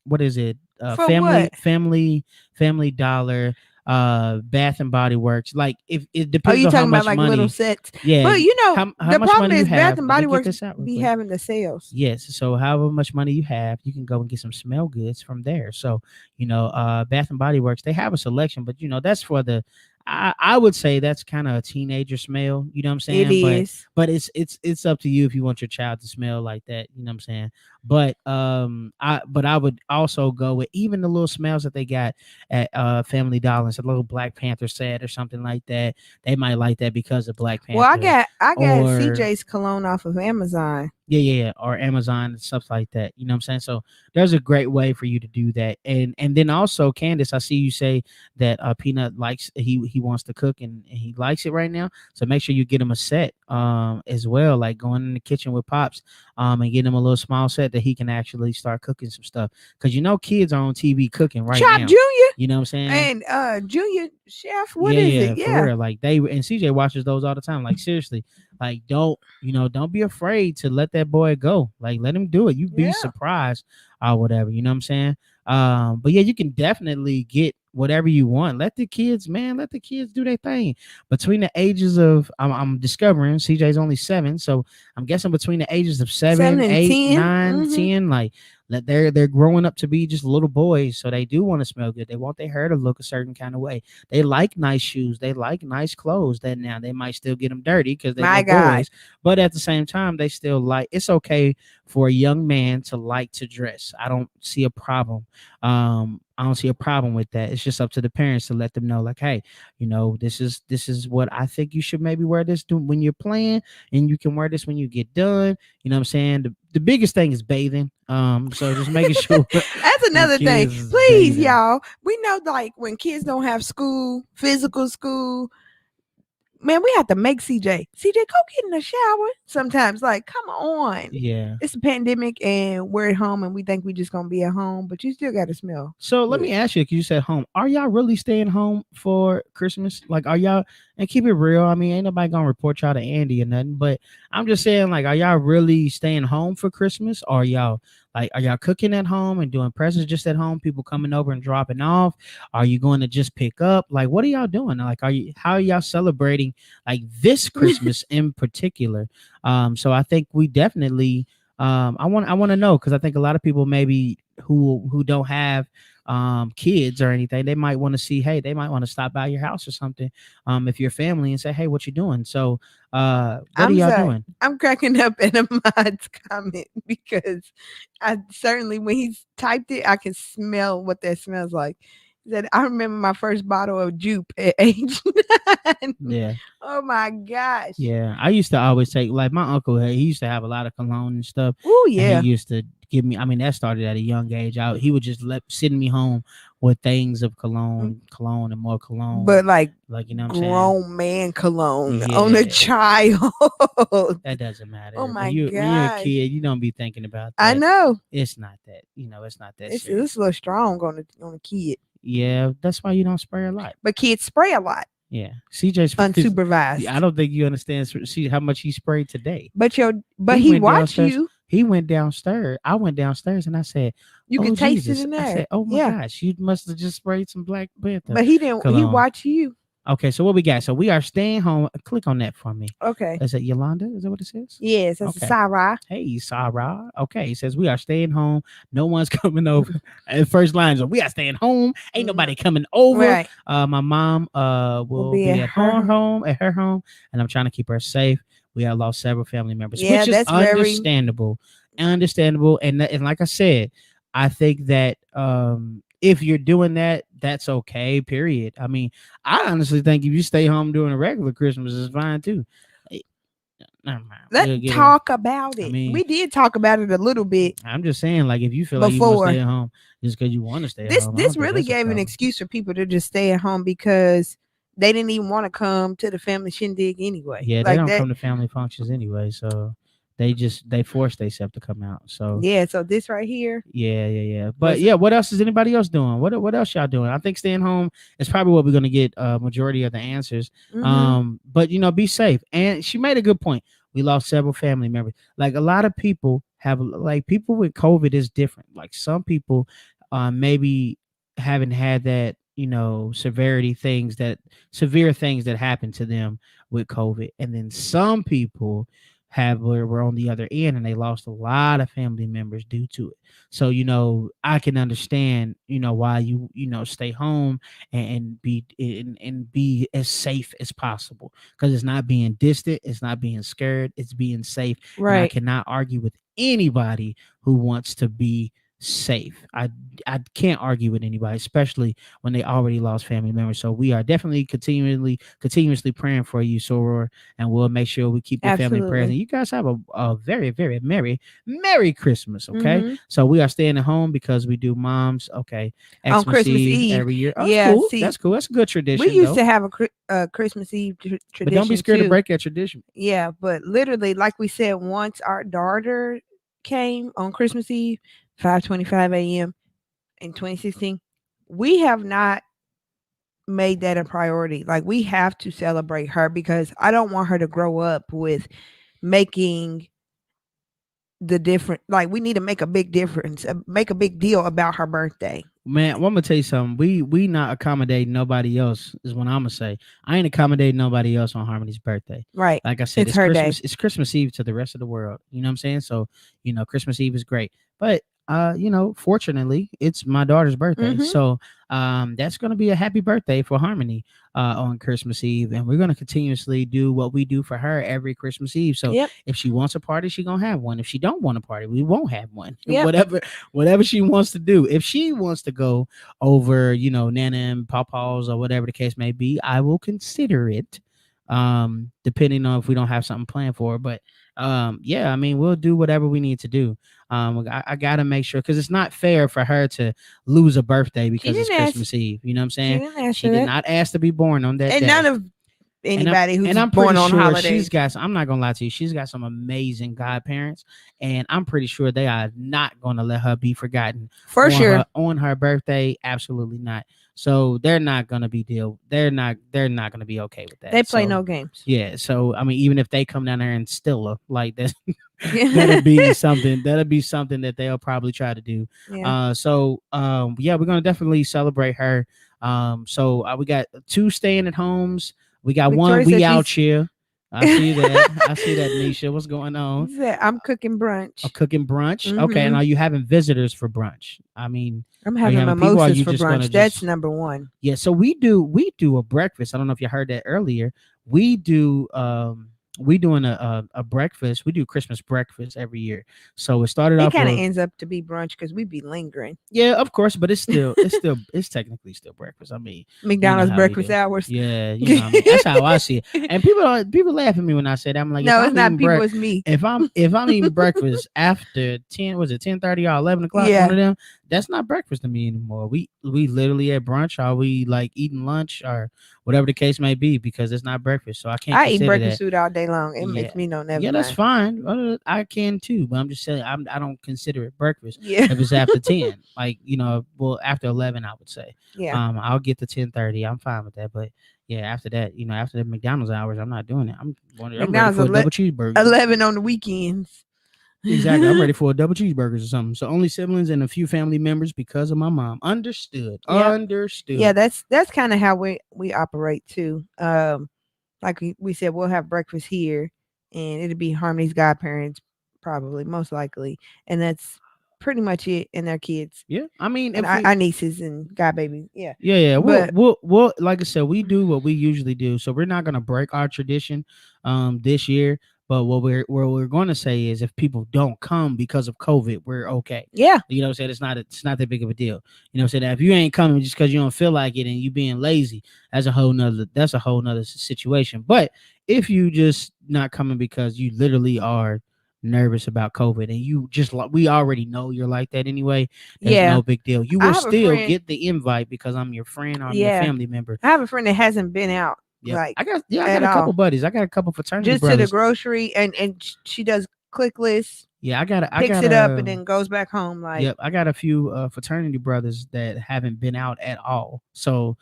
what is it? For what? Family Dollar, Bath and Body Works. Like, if it Oh, depends you on how talking about much like money. little sets? Yeah, But you know, how the much problem money you is Bath have. and Let me Body get Works this out real be quick. having the sales. Yes. So however much money you have, you can go and get some smell goods from there. So, Bath and Body Works, they have a selection, but that's for the I would say that's kind of a teenager smell, you know what I'm saying? It is. But it's up to you if you want your child to smell like that, you know what I'm saying? But I would also go with even the little smells that they got at Family Dollar, a little Black Panther set or something like that. They might like that because of Black Panther. Well, I got or CJ's cologne off of Amazon. yeah, or Amazon and stuff like that. You know what I'm saying? So there's a great way for you to do that. And then also, Candace, I see you say that Peanut likes he wants to cook and he likes it right now. So make sure you get him a set as well, like going in the kitchen with Pops and get him a little small set that he can actually start cooking some stuff. Because kids are on TV cooking right Chop now. Junior You know what I'm saying? and Junior Chef. What yeah, is yeah, it? for real. Like and CJ watches those all the time. Like, seriously, like don't be afraid to let that boy go. Like, let him do it. You'd be Yeah. surprised or whatever. You know what I'm saying? But yeah, you can definitely get whatever you want. Let the kids, man, let the kids do their thing. Between the ages of, I'm discovering CJ's only 7, so I'm guessing between the ages of Seven 7, and 8, 10. 9, Mm-hmm. 10, like they're growing up to be just little boys, so they do want to smell good. They want their hair to look a certain kind of way. They like nice shoes. They like nice clothes. That now they might still get them dirty because they My little God. boys, but at the same time, they still like. It's okay for a young man to like to dress. I don't see a problem. I don't see a problem with that. It's just up to the parents to let them know, like, hey, this is what I think you should maybe wear this when you're playing, and you can wear this when you get done. You know what I'm saying? The biggest thing is bathing. So just making sure That's your another thing. kids is Please, bathing. y'all. We know, like, when kids don't have school, physical school, man, we have to make CJ, go get in the shower sometimes. Like, come on. Yeah. It's a pandemic and we're at home and we think we just gonna be at home, but you still gotta smell So let good. me ask you, because you said home, are y'all really staying home for Christmas? Like, are y'all, and keep it real? I mean, ain't nobody gonna report y'all to Andy or nothing, but I'm just saying, like, are y'all really staying home for Christmas? Or are y'all cooking at home and doing presents just at home? People coming over and dropping off? Are you going to just pick up? Like, what are y'all doing? Like, how are y'all celebrating like this Christmas in particular? So I think we definitely, I want to know, because I think a lot of people maybe who don't have kids or anything, they might want to see, hey, they might want to stop by your house or something, if you're family, and say, hey, what you doing? So what are I'm y'all sorry. doing? I'm cracking up at a mod's comment because I certainly, when he typed it, I can smell what that smells like. He said, I remember my first bottle of jupe at age 9. Yeah. Oh my gosh. Yeah, I used to always take, like, my uncle. He used to have a lot of cologne and stuff, Oh and he yeah. used to give me. I mean, that started at a young age. He would just send me home with things of cologne, and more But cologne. like Like, you know what I'm saying? grown man cologne on a Yeah, child. that doesn't Oh matter. When my you're a gosh. kid, you don't be thinking about I that. know. It's not that. It's not that It's serious. a little strong on a kid. Yeah, that's why you don't spray a lot. But kids spray a lot Yeah, CJ sprays. I unsupervised. don't think you understand. See how much he sprayed today. But He he went watched downstairs. you. He went downstairs. I went downstairs and I said, You "Oh could taste it Jesus!" in I there. said, "Oh my Yeah. gosh, you must have just sprayed some Black Panther But he didn't he cologne." watched you. Okay, so what we got? So we are staying home. Click on that for me. Okay. Is it Yolanda? Is that what it says? Yes, that's a Okay. Sarah. Hey, Sarah. Okay, it says we are staying home. No one's coming over. And first lines are, we are staying home. Ain't Mhm. nobody coming over. Right. My mom Will will be be at at her home. her home, and I'm trying to keep her safe. We have lost several family members, Yeah, which is that's very understandable. And like I said, I think that if you're doing that, that's okay. Period. I mean, I honestly think if you stay home during a regular Christmas, is fine too. Eh, Never mind. let's We'll get a. talk about I it. mean, We did talk about it a little bit I'm just saying, like, if you feel like you want to before. stay at home just because you want to stay at This home, I this don't think really that's a gave an problem. excuse for people to just stay at home because they didn't even want to come to the family shindig anyway. Yeah, they Like don't that. come to family functions anyway, so they force themselves to come out. So Yeah, so this right here yeah. But was yeah, what else is anybody else doing? What else y'all doing? I think staying home is probably what we're gonna get majority of the answers. mhm. But be safe. And she made a good point. We lost several family members. Like, a lot of people have, like, people with COVID is different. Like, some people maybe haven't had that, severe things that happen to them with COVID. And then some people were on the other end, and they lost a lot of family members due to it. So I can understand why you stay home and be as safe as possible, because it's not being distant, it's not being scared, it's being safe. And I Right. cannot argue with anybody who wants to be safe. I can't argue with anybody, especially when they already lost family members. So we are definitely continuously praying for you, Soror, and we'll make sure we keep your family in prayers. Absolutely. And you guys have a very, very merry Christmas. Okay, Mhm. so we are staying at home because we do mom's, okay, On Xmas Christmas Eve Eve. every year. Oh, that's Yeah, cool. see, That's cool. That's a good we tradition used though. to have a Christmas Eve But don't be tradition scared to too. break that tradition. Yeah, but literally, like we said, once our daughter came on Christmas Eve, 5:25 a.m. in 2016, we have not made that a priority. Like, we have to celebrate her because I don't want her to grow up with making the different. Like we need to make a big difference, make a big deal about her birthday. Man, well, I'm gonna tell you something. We not accommodating nobody else is what I'm gonna say. I ain't accommodating nobody else on Harmony's birthday. Right. Like I said, It's it's her day. Christmas. It's Christmas Eve to the rest of the world. You know what I'm saying? So Christmas Eve is great, but fortunately, it's my daughter's birthday. Mm-hmm. So that's gonna be a happy birthday for Harmony on Christmas Eve, and we're gonna continuously do what we do for her every Christmas Eve. So Yep. if she wants a party, she gonna have one. If she don't want a party, we won't have one. Yep. Whatever she wants to do. If she wants to go over, Nana and Pawpaws or whatever the case may be, I will consider it. Depending on if we don't have something planned for her. But yeah, I mean, we'll do whatever we need to do. I gotta make sure because it's not fair for her to lose a birthday She because it's didn't ask. Christmas Eve. You know what I'm She saying? didn't ask She for did that. not ask to be born on that And none day. of And I'm anybody and who's I'm pretty born on sure holidays. she's got. I'm not gonna lie to you. She's got some amazing godparents, and I'm pretty sure they are not gonna let her be forgotten For on sure. her birthday. Absolutely not. So they're not gonna be deal. They're not gonna be okay with They that. play So no games. yeah. So I mean, even if they come down there and still her like that, that'll Yeah. be something. That'll be something that they'll probably try to do. Yeah. Yeah, we're gonna definitely celebrate her. So we got two staying at homes. We got one Victoria we said out she's here. I see that. I see that, Nisha. What's going on? said, I'm cooking brunch. Cooking brunch. Okay, and Mm-hmm. are you having visitors for brunch? I mean, I'm are you having having people? Or are mimosas you for just gonna brunch. That's just number one. yeah? So we do a breakfast. I don't know if you heard that earlier. We do we doing a breakfast. We do Christmas breakfast every year. So it started It off kind of with ends up to be brunch because we be lingering. yeah, of course, but it's technically still breakfast. I mean, you know McDonald's how we breakfast do. hours. Yeah, you know what I mean. That's how I see it. And people laugh at me when I say that. I'm like, if No, it's I'm not eating people, break, it's me. if I'm eating breakfast after 10:30 or 11 o'clock, one Yeah. of them, that's not breakfast to me anymore. We literally at brunch, or we like eating lunch or whatever the case may be because it's not breakfast. So I can't I eat consider breakfast that. food all day long. It Yeah, makes me know never yeah, that's mind. fine. I can too, but I'm just saying I don't consider it breakfast Yeah. if it's after 10. Like well after 11, I would say. Yeah. I'll get to 10:30. I'm fine with that, but yeah, after that, after the McDonald's hours, I'm not doing it. I'm ready McDonald's for a double cheeseburger. 11 on the weekends. Exactly, I'm ready for a double cheeseburgers or something. So only siblings and a few family members because of my mom. Understood. Yep. Yeah, Understood. that's kind of how we operate too. Like we said, we'll have breakfast here, and it'll be Harmony's godparents, probably most likely, and that's pretty much it. And their kids Yeah, I mean, and if we our nieces and godbabies. Yeah, yeah, but we'll like I said, we do what we usually do. So we're not gonna break our tradition this year. But what we're gonna say is if people don't come because of COVID, we're okay. yeah, You know what I'm saying? It's not that big of a deal. You know what I'm saying? Now, if you ain't coming just because you don't feel like it and you being lazy, that's a whole nother situation. But if you just not coming because you literally are nervous about COVID and you just like we already know you're like that anyway, there's yeah. no big deal. You I will have a still friend. get the invite because I'm your friend or I'm your Yeah, family member. I have a friend that hasn't been out Yep. like I got at a couple all, buddies. I got a couple fraternity just to the brothers. grocery, and she does click lists, Yeah, I picks got it up, and a then goes back home. Like, yep, I got a few fraternity brothers that haven't been out at all. So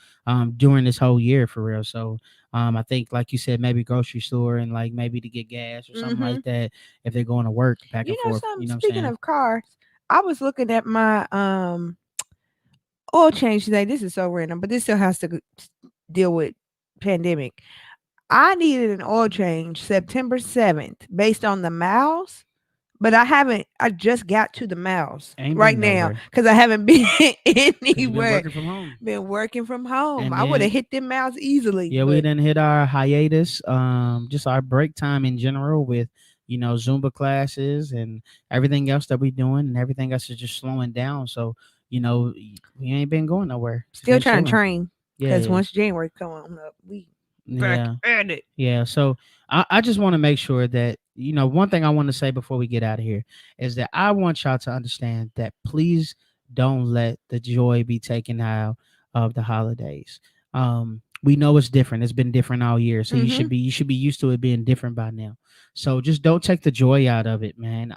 during this whole year for real. So I think like you said, maybe grocery store and like maybe to get gas or something mm-hmm. like that if they're going to work back You and know forth. something? You know what I'm Speaking saying? of cars, I was looking at my oil change today. This is so random, but this still has to deal with pandemic. I needed an oil change September 7th based on the miles, but I haven't. I just got to the miles Ain't right been now nowhere because I haven't been because you've been anywhere. working from home. Been working from home. And I would have then hit them miles easily, yeah, we but didn't hit our hiatus, just our break time in general with Zumba classes and everything else that we doing, and everything else is just slowing down. So we ain't been going nowhere. We've still been trying to chilling. train Yeah, because yeah, once January come on up, we back yeah. at it. Yeah, so I just want to make sure that one thing I want to say before we get out of here is that I want y'all to understand that please don't let the joy be taken out of the holidays. We know it's different. It's been different all year, so you Mm-hmm. should be used to it being different by now. So just don't take the joy out of it, man.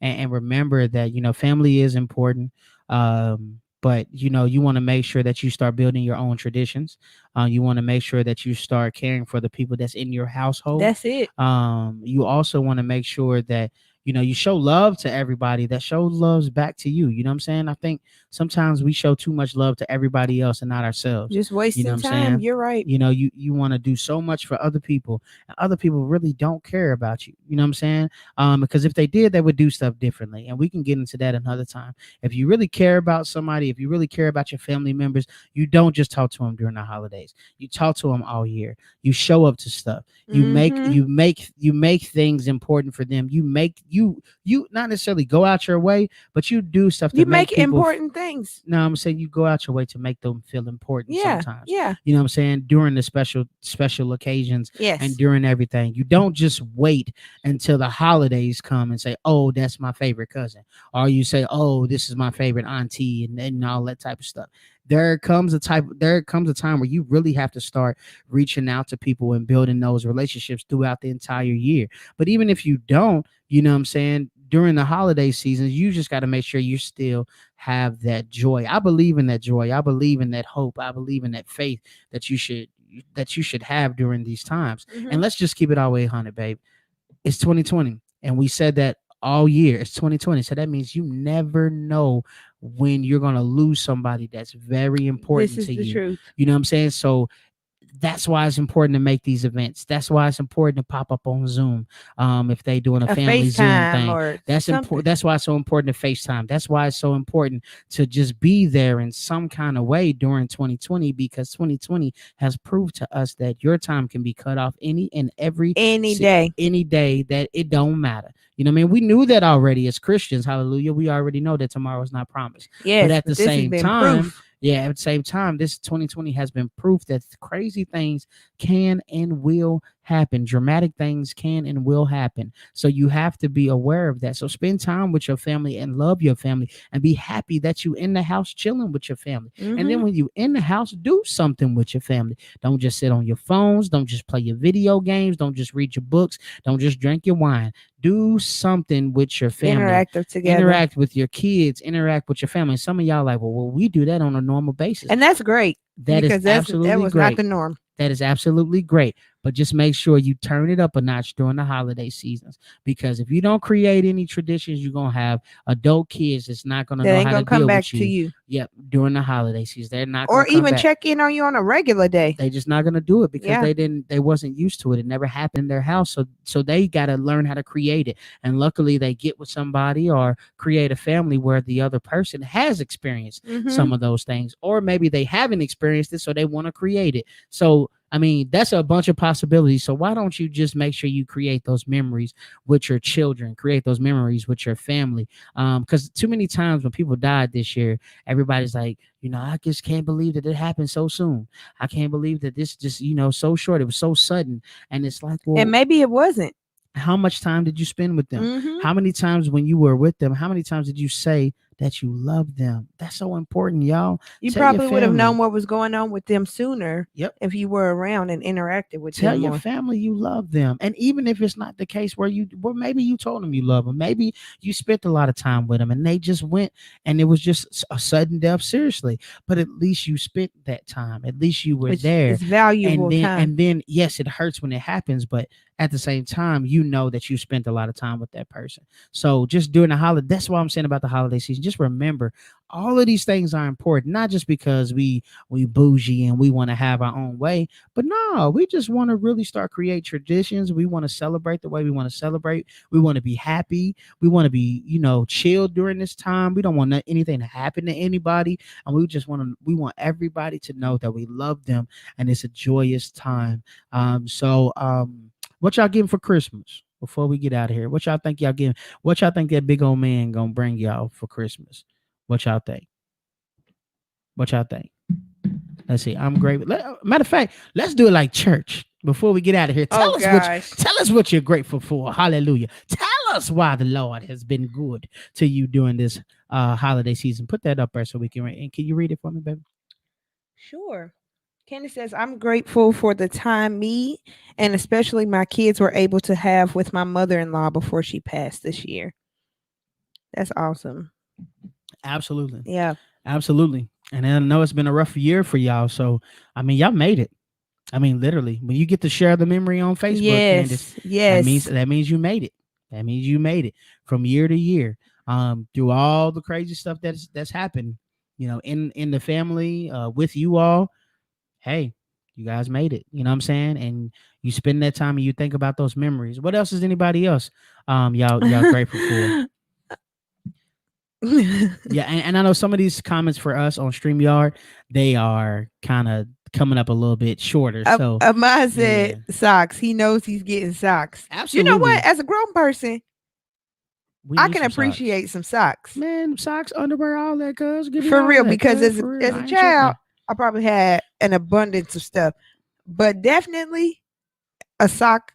And remember that family is important. But you want to make sure that you start building your own traditions. You want to make sure that you start caring for the people that's in your household. That's it. You also want to make sure that You show love to everybody that shows loves back to you. You know what I'm saying? I think sometimes we show too much love to everybody else and not ourselves. Just You know what wasting I'm time. saying? You're right. You want to do so much for other people, and other people really don't care about you. You know what I'm saying? Because if they did, they would do stuff differently, and we can get into that another time. If you really care about somebody, if you really care about your family members, you don't just talk to them during the holidays. You talk to them all year. You show up to stuff. You make Mm-hmm. you make things important for them. You not necessarily go out your way, but you do stuff to You make make people. important things. No, I'm saying you go out your way to make them feel important Yeah. sometimes. Yeah. You know what I'm saying? During the special occasions and Yes. during everything. You don't just wait until the holidays come and say, "Oh, that's my favorite cousin." Or you say, "Oh, this is my favorite auntie," and all that type of stuff. There comes a time where you really have to start reaching out to people and building those relationships throughout the entire year. But even if you don't, you know what I'm saying, during the holiday seasons, you just got to make sure you still have that joy. I believe in that joy. I believe in that hope. I believe in that faith that you should have during these times. Mm-hmm. And let's just keep it all the way 100, babe. It's 2020, and we said that all year. It's 2020, so that means you never know when you're gonna lose somebody that's very This important is to the you. truth. You know what I'm saying? So that's why it's important to make these events. That's why it's important to pop up on Zoom. If they doing a A family Zoom FaceTime thing, or that's important. something. That's why it's so important to FaceTime. That's why it's so important to just be there in some kind of way during 2020, because 2020 has proved to us that your time can be cut off any and every Any day. any day, that it don't matter. You know what I mean? We knew that already as Christians. Hallelujah. We already know that tomorrow is not promised. But Yes, at the but this has same been time, proof. yeah, at the same time, this 2020 has been proof that crazy things can and will happen. Dramatic things can and will happen. So you have to be aware of that. So spend time with your family and love your family and be happy that you in the house chilling with your family. And then Mm-hmm. when you in the house, do something with your family. Don't just sit on your phones. Don't just play your video games. Don't just read your books. Don't just drink your wine. Do something with your family. Interactive together. Interact with your kids. Interact with your family. And some of y'all like, well, we do that on a normal basis. And that's great That is because that absolutely was not great. the norm. That is absolutely great. But just make sure you turn it up a notch during the holiday seasons. Because if you don't create any traditions, you're going to have adult kids that's not going to That know ain't how to gonna come deal back with to you. you. Yep, during the holiday season. They're not going Or to come even back. check in on you on a regular day. They just not going to do it because Yeah. they wasn't used to it. It never happened in their house. So they got to learn how to create it. And luckily they get with somebody or create a family where the other person has experienced Mm-hmm. some of those things, or maybe they haven't experienced it, so they want to create it. So I mean, that's a bunch of possibilities. So why don't you just make sure you create those memories with your children, create those memories with your family? Because too many times when people died this year, everybody's like, I just can't believe that it happened so soon. I can't believe that this just, so short. It was so sudden. And it's like, And well, maybe it wasn't. how much time did you spend with them? Mm-hmm. How many times when you were with them, how many times did you say that you love them? That's so important, y'all. You Tell your probably would have known family. what was going on with them sooner Yep. if you were around and interacted with Tell them your more. family you love them. And even if it's not the case where maybe you told them you love them, maybe you spent a lot of time with them and they just went and it was just a sudden death, seriously. But at least you spent that time. At least you were there. It's valuable And then time. and then yes, it hurts when it happens, but at the same time, you know that you spent a lot of time with that person. So just during the holiday, that's what I'm saying about the holiday season. Just remember, all of these things are important, not just because we bougie and we want to have our own way, but no, we just want to really start create traditions. We want to celebrate the way we want to celebrate. We want to be happy. We want to be, chill during this time. We don't want anything to happen to anybody, and we want everybody to know that we love them, and it's a joyous time. What y'all getting for Christmas? Before we get out of here, what y'all think y'all getting? What y'all think that big old man gonna bring y'all for Christmas? What y'all think? What y'all think? Let's see. I'm great. Matter of fact, let's do it like church. Before we get out of here, Oh gosh. tell us what you're grateful for. Hallelujah. Tell us why the Lord has been good to you during this holiday season. Put that up there so we can read. And can you read it for me, baby? Sure. Candace says, I'm grateful for the time me and especially my kids were able to have with my mother in law before she passed this year. That's awesome. Absolutely. Yeah. Absolutely. And I know it's been a rough year for y'all. So I mean, y'all made it. I mean, literally, when you get to share the memory on Facebook, Candace, Yes. Yes. that means you made it. That means you made it from year to year, through all the crazy stuff that's happened, in the family, with you all. Hey, you guys made it. You know what I'm saying? And you spend that time and you think about those memories. What else is anybody else y'all grateful for? Yeah, and I know some of these comments for us on StreamYard, they are kind of coming up a little bit shorter. So Mine said yeah, socks. He knows he's getting socks. You know what? absolutely. As a grown person, We I need can some socks. appreciate some socks Man, socks, underwear, all that, cuz. Give me for all real. that, Because cuz. For real. as a I ain't child, tripping. I probably had an abundance of stuff, but definitely a sock.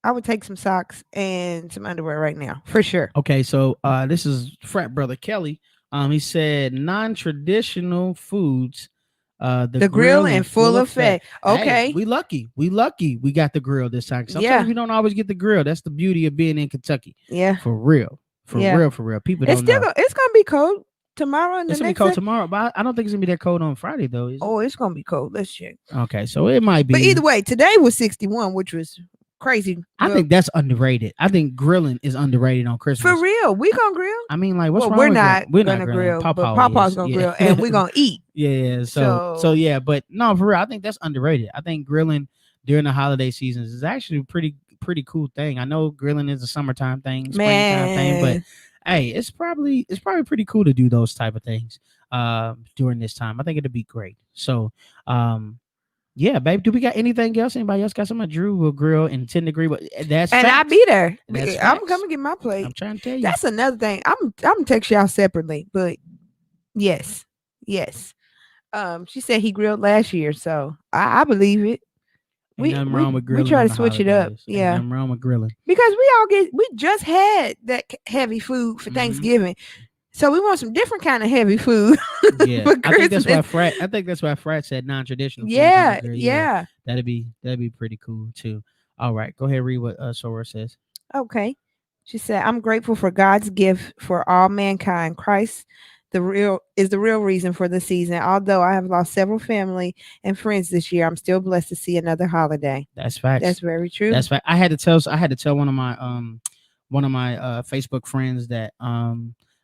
I would take some socks and some underwear right now for sure. Okay, so this is frat brother Kelly. He said non-traditional foods, the The grill grill in in full full effect. effect. Hey, Okay. we lucky. We lucky we got the grill this time. Sometimes Yeah. we don't always get the grill. That's the beauty of being in Kentucky. Yeah. For real. For Yeah. real, for real. People don't know. It's gonna be cold tomorrow and the It's gonna be next cold day. tomorrow, but I don't think it's gonna be that cold on Friday though, is it? Oh, it's gonna be cold. Let's check. Okay, so it might But be. either way, today was 61, which was crazy. I Well, think that's underrated. I think grilling is underrated on for Christmas. real, we gonna grill. I mean, like, what's Well, wrong we're with grilling? not We're not gonna grilling. grill, but Papa Papa's is. gonna Yeah. grill, and we're gonna eat. Yeah. So So yeah, but no, for real, I think that's underrated. I think grilling during the holiday seasons is actually a pretty cool thing. I know grilling is a summertime thing, springtime thing, but man, hey, it's probably pretty cool to do those type of things during this time. I think it'd be great. So yeah, babe. Do we got anything else? Anybody else got something? Drew will grill in 10 degree, but that's and I facts. be there. That's I'm facts. coming get my I'm plate. trying to tell you. That's another thing. I'm gonna text y'all separately, but yes, yes. She said he grilled last year, so I believe it. Ain't We nothing we wrong with we grilling try on to the switch it up, holidays. Ain't yeah, nothing wrong with grilling. because we just had that heavy food for Hmm. Thanksgiving, so we want some different kind of heavy food Yeah, for I think that's why Christmas. Frat. I think that's why Frat said non-traditional foods on the Yeah, grill. Yeah, yeah. that'd be pretty cool too. All right, go ahead, read what Sora says. Okay. She said, "I'm grateful for God's gift for all mankind. Christ the real reason for the season. Although I have lost several family and friends this year, I'm still blessed to see another holiday." That's That's facts. very true. That's fact. I had to tell one of my Facebook friends that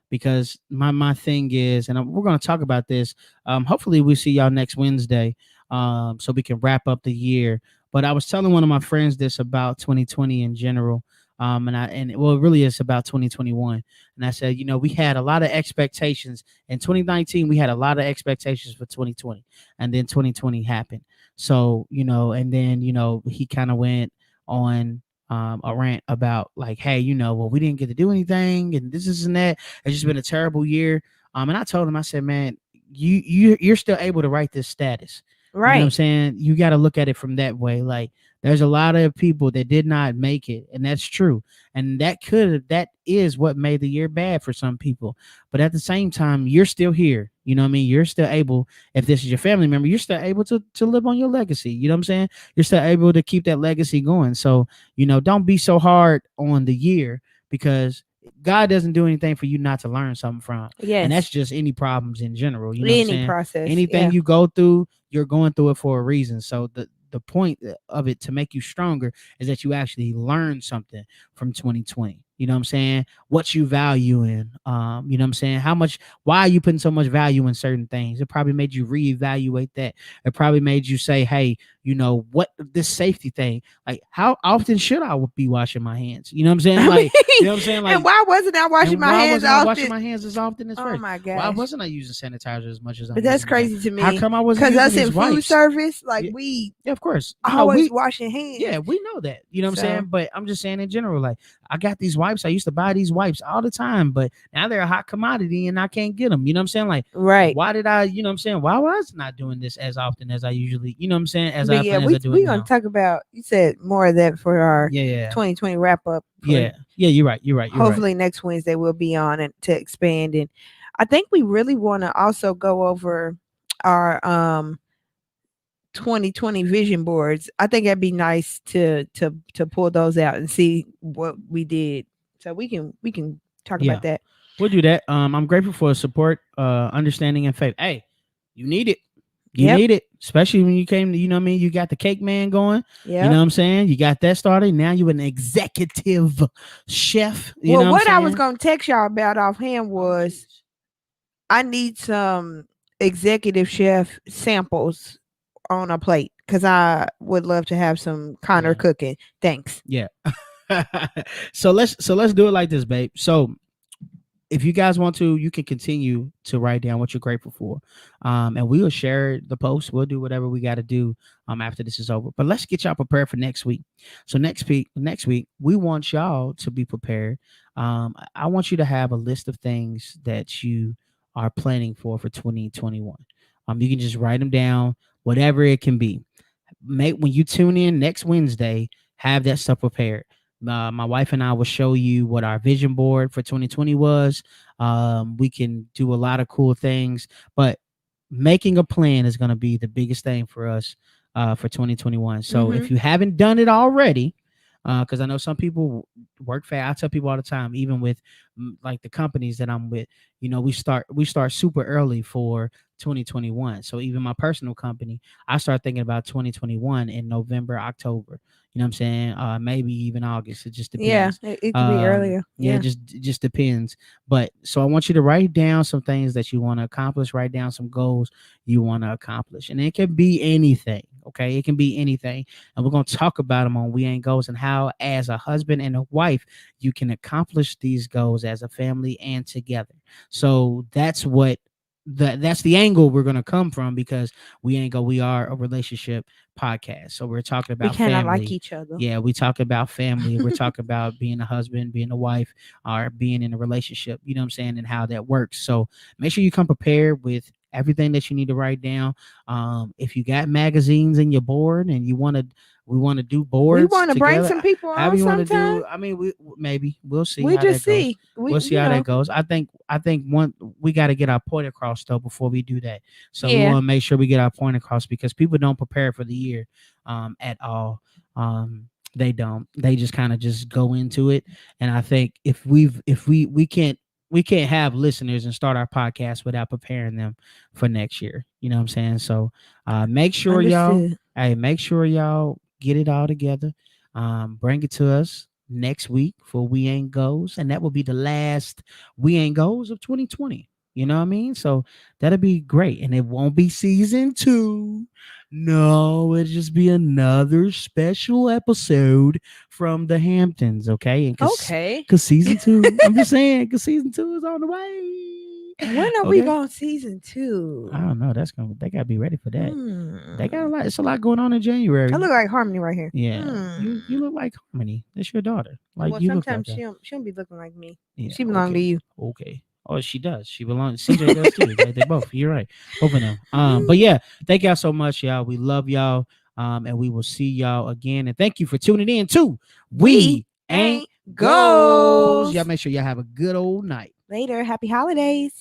because my thing is, and we're gonna talk about this. Hopefully we see y'all next Wednesday, so we can wrap up the year. But I was telling one of my friends this about 2020 in general. Well, it really is about 2021. And I said, we had a lot of expectations in 2019. We had a lot of expectations for 2020, and then 2020 happened. So, and then, he kind of went on a rant about like, hey, well, we didn't get to do anything and this and that. It's just been a terrible year. And I told him, I said, man, you're still able to write this status. You know what I'm Right. saying? You got to look at it from that way. Like, there's a lot of people that did not make it, and that's true. And that is what made the year bad for some people. But at the same time, you're still here. You know what I mean? You're still able, if this is your family member, you're still able to live on your legacy. You know what I'm saying? You're still able to keep that legacy going. So, don't be so hard on the year, because God doesn't do anything for you not to learn something from. And that's Yes. just any problems in general. You know what I'm Any saying? process. Anything Yeah. you go through, you're going through it for a reason. So the point of it to make you stronger is that you actually learn something from 2020. You know what I'm saying? What you value in. You know what I'm saying? Why are you putting so much value in certain things? It probably made you reevaluate that. It probably made you say, hey, what this safety thing, like how often should I be washing my hands? You know what I'm saying? I Like, you mean, know what I'm saying? and Like, why wasn't I washing and my why hands wasn't I washing often? my hands as often as Oh fresh? my Why gosh. wasn't I using sanitizer as much as I'm But that's using it now? crazy to How me. come I wasn't Cause using us these in food wipes? service, like Yeah, we yeah, of course. No, always washing yeah, hands. we know that. You know what I'm saying? So But I'm just saying in general, like, I got these wipes. I used to buy these wipes all the time, but now they're a hot commodity and I can't get them. You know what I'm saying? Like, right. why did I, you know what I'm saying? Why was I not doing this as often as I usually, you know what I'm saying? As But yeah, often as I do it we gonna now. talk about, you said more of that for our Yeah, yeah, 2020 wrap up for yeah, yeah. You're right. You're right. You're right. hopefully next Wednesday we'll be on and to expand. And I think we really want to also go over our 2020 vision boards. I think that'd be nice to pull those out and see what we did. So we can talk Yeah, about that. we'll do that. I'm grateful for support, understanding, and faith. Hey, you need it. You Yep. need it, especially when you came to, you know what I mean? You got the cake man going, you know Yep. what I'm saying? You got that started. Now you're an executive chef, you Well, know what I'm what I was saying? gonna text y'all about offhand Oh, was jeez. I need some executive chef samples on a plate because I would love to have some Connor Yeah. cooking. Thanks. Yeah. So let's do it like this, babe. So if you guys want to, you can continue to write down what you're grateful for, and we will share the post. We'll do whatever we got to do after this is over. But let's get y'all prepared for next week. So next week, we want y'all to be prepared. I want you to have a list of things that you are planning for 2021. You can just write them down, whatever it can be. Make when you tune in next Wednesday, have that stuff prepared. My wife and I will show you what our vision board for 2020 was. We can do a lot of cool things, but making a plan is going to be the biggest thing for us for 2021. So Mm-hmm. if you haven't done it already, because I know some people work fast. I tell people all the time, even with like the companies that I'm with, we start super early for 2021. So even my personal company, I start thinking about 2021 in November, October. You know what I'm saying? Maybe even August. It just Yeah, depends. it could be earlier. Yeah, Yeah. it just depends. But so I want you to write down some things that you want to accomplish. Write down some goals you want to accomplish, and it can be anything. Okay, it can be anything, and we're gonna talk about them on We Ain't Goals and how, as a husband and a wife, you can accomplish these goals as a family and together. So that's the angle we're gonna come from because we are a relationship podcast. So we're talking We about kind of like family. each other. Yeah, we talk about family. We're talking about being a husband, being a wife, or being in a relationship. You know what I'm saying, and how that works. So make sure you come prepared with everything that you need to write down. If you got magazines and you're bored and we want to do We boards want to bring together. some people However on you want to sometime. do. I mean, we maybe we'll see We how just that goes. see. We, We'll see you how that know, goes. I think one we got to get our point across though before we do that. So we yeah. want to make sure we get our point across because people don't prepare for the year at all. They don't. They just kind of just go into it. And I think if we can't have listeners and start our podcast without preparing them for next year. You know what I'm saying? So make sure y'all, Understood. hey, make sure y'all get it all together. Bring it to us next week for We Ain't Goes, and that will be the last We Ain't Goes of 2020. You know what I mean? So that'll be great, and it won't be season 2. No, it'll just be another special episode from the Hamptons, okay? And Okay. cause season 2, I'm just saying, cause season 2 is on the way. When are we Okay. going season I 2? don't know. They gotta be ready for that. They got a Hmm. lot. It's a lot going on in I January. look like Harmony right here. Yeah, you Hmm. look like Harmony. That's your daughter. Like Well, you look like sometimes her. she don't be looking like me. Yeah. She belong to Okay. you. Okay. Oh, she does. She belongs. CJ does too. They both. You're right. Both of them. But yeah, thank y'all so much, y'all. We love y'all. And we will see y'all again. And thank you for tuning in too. We We ain't ain't goes. Y'all goals. make sure y'all have a good old night. Later. Happy holidays.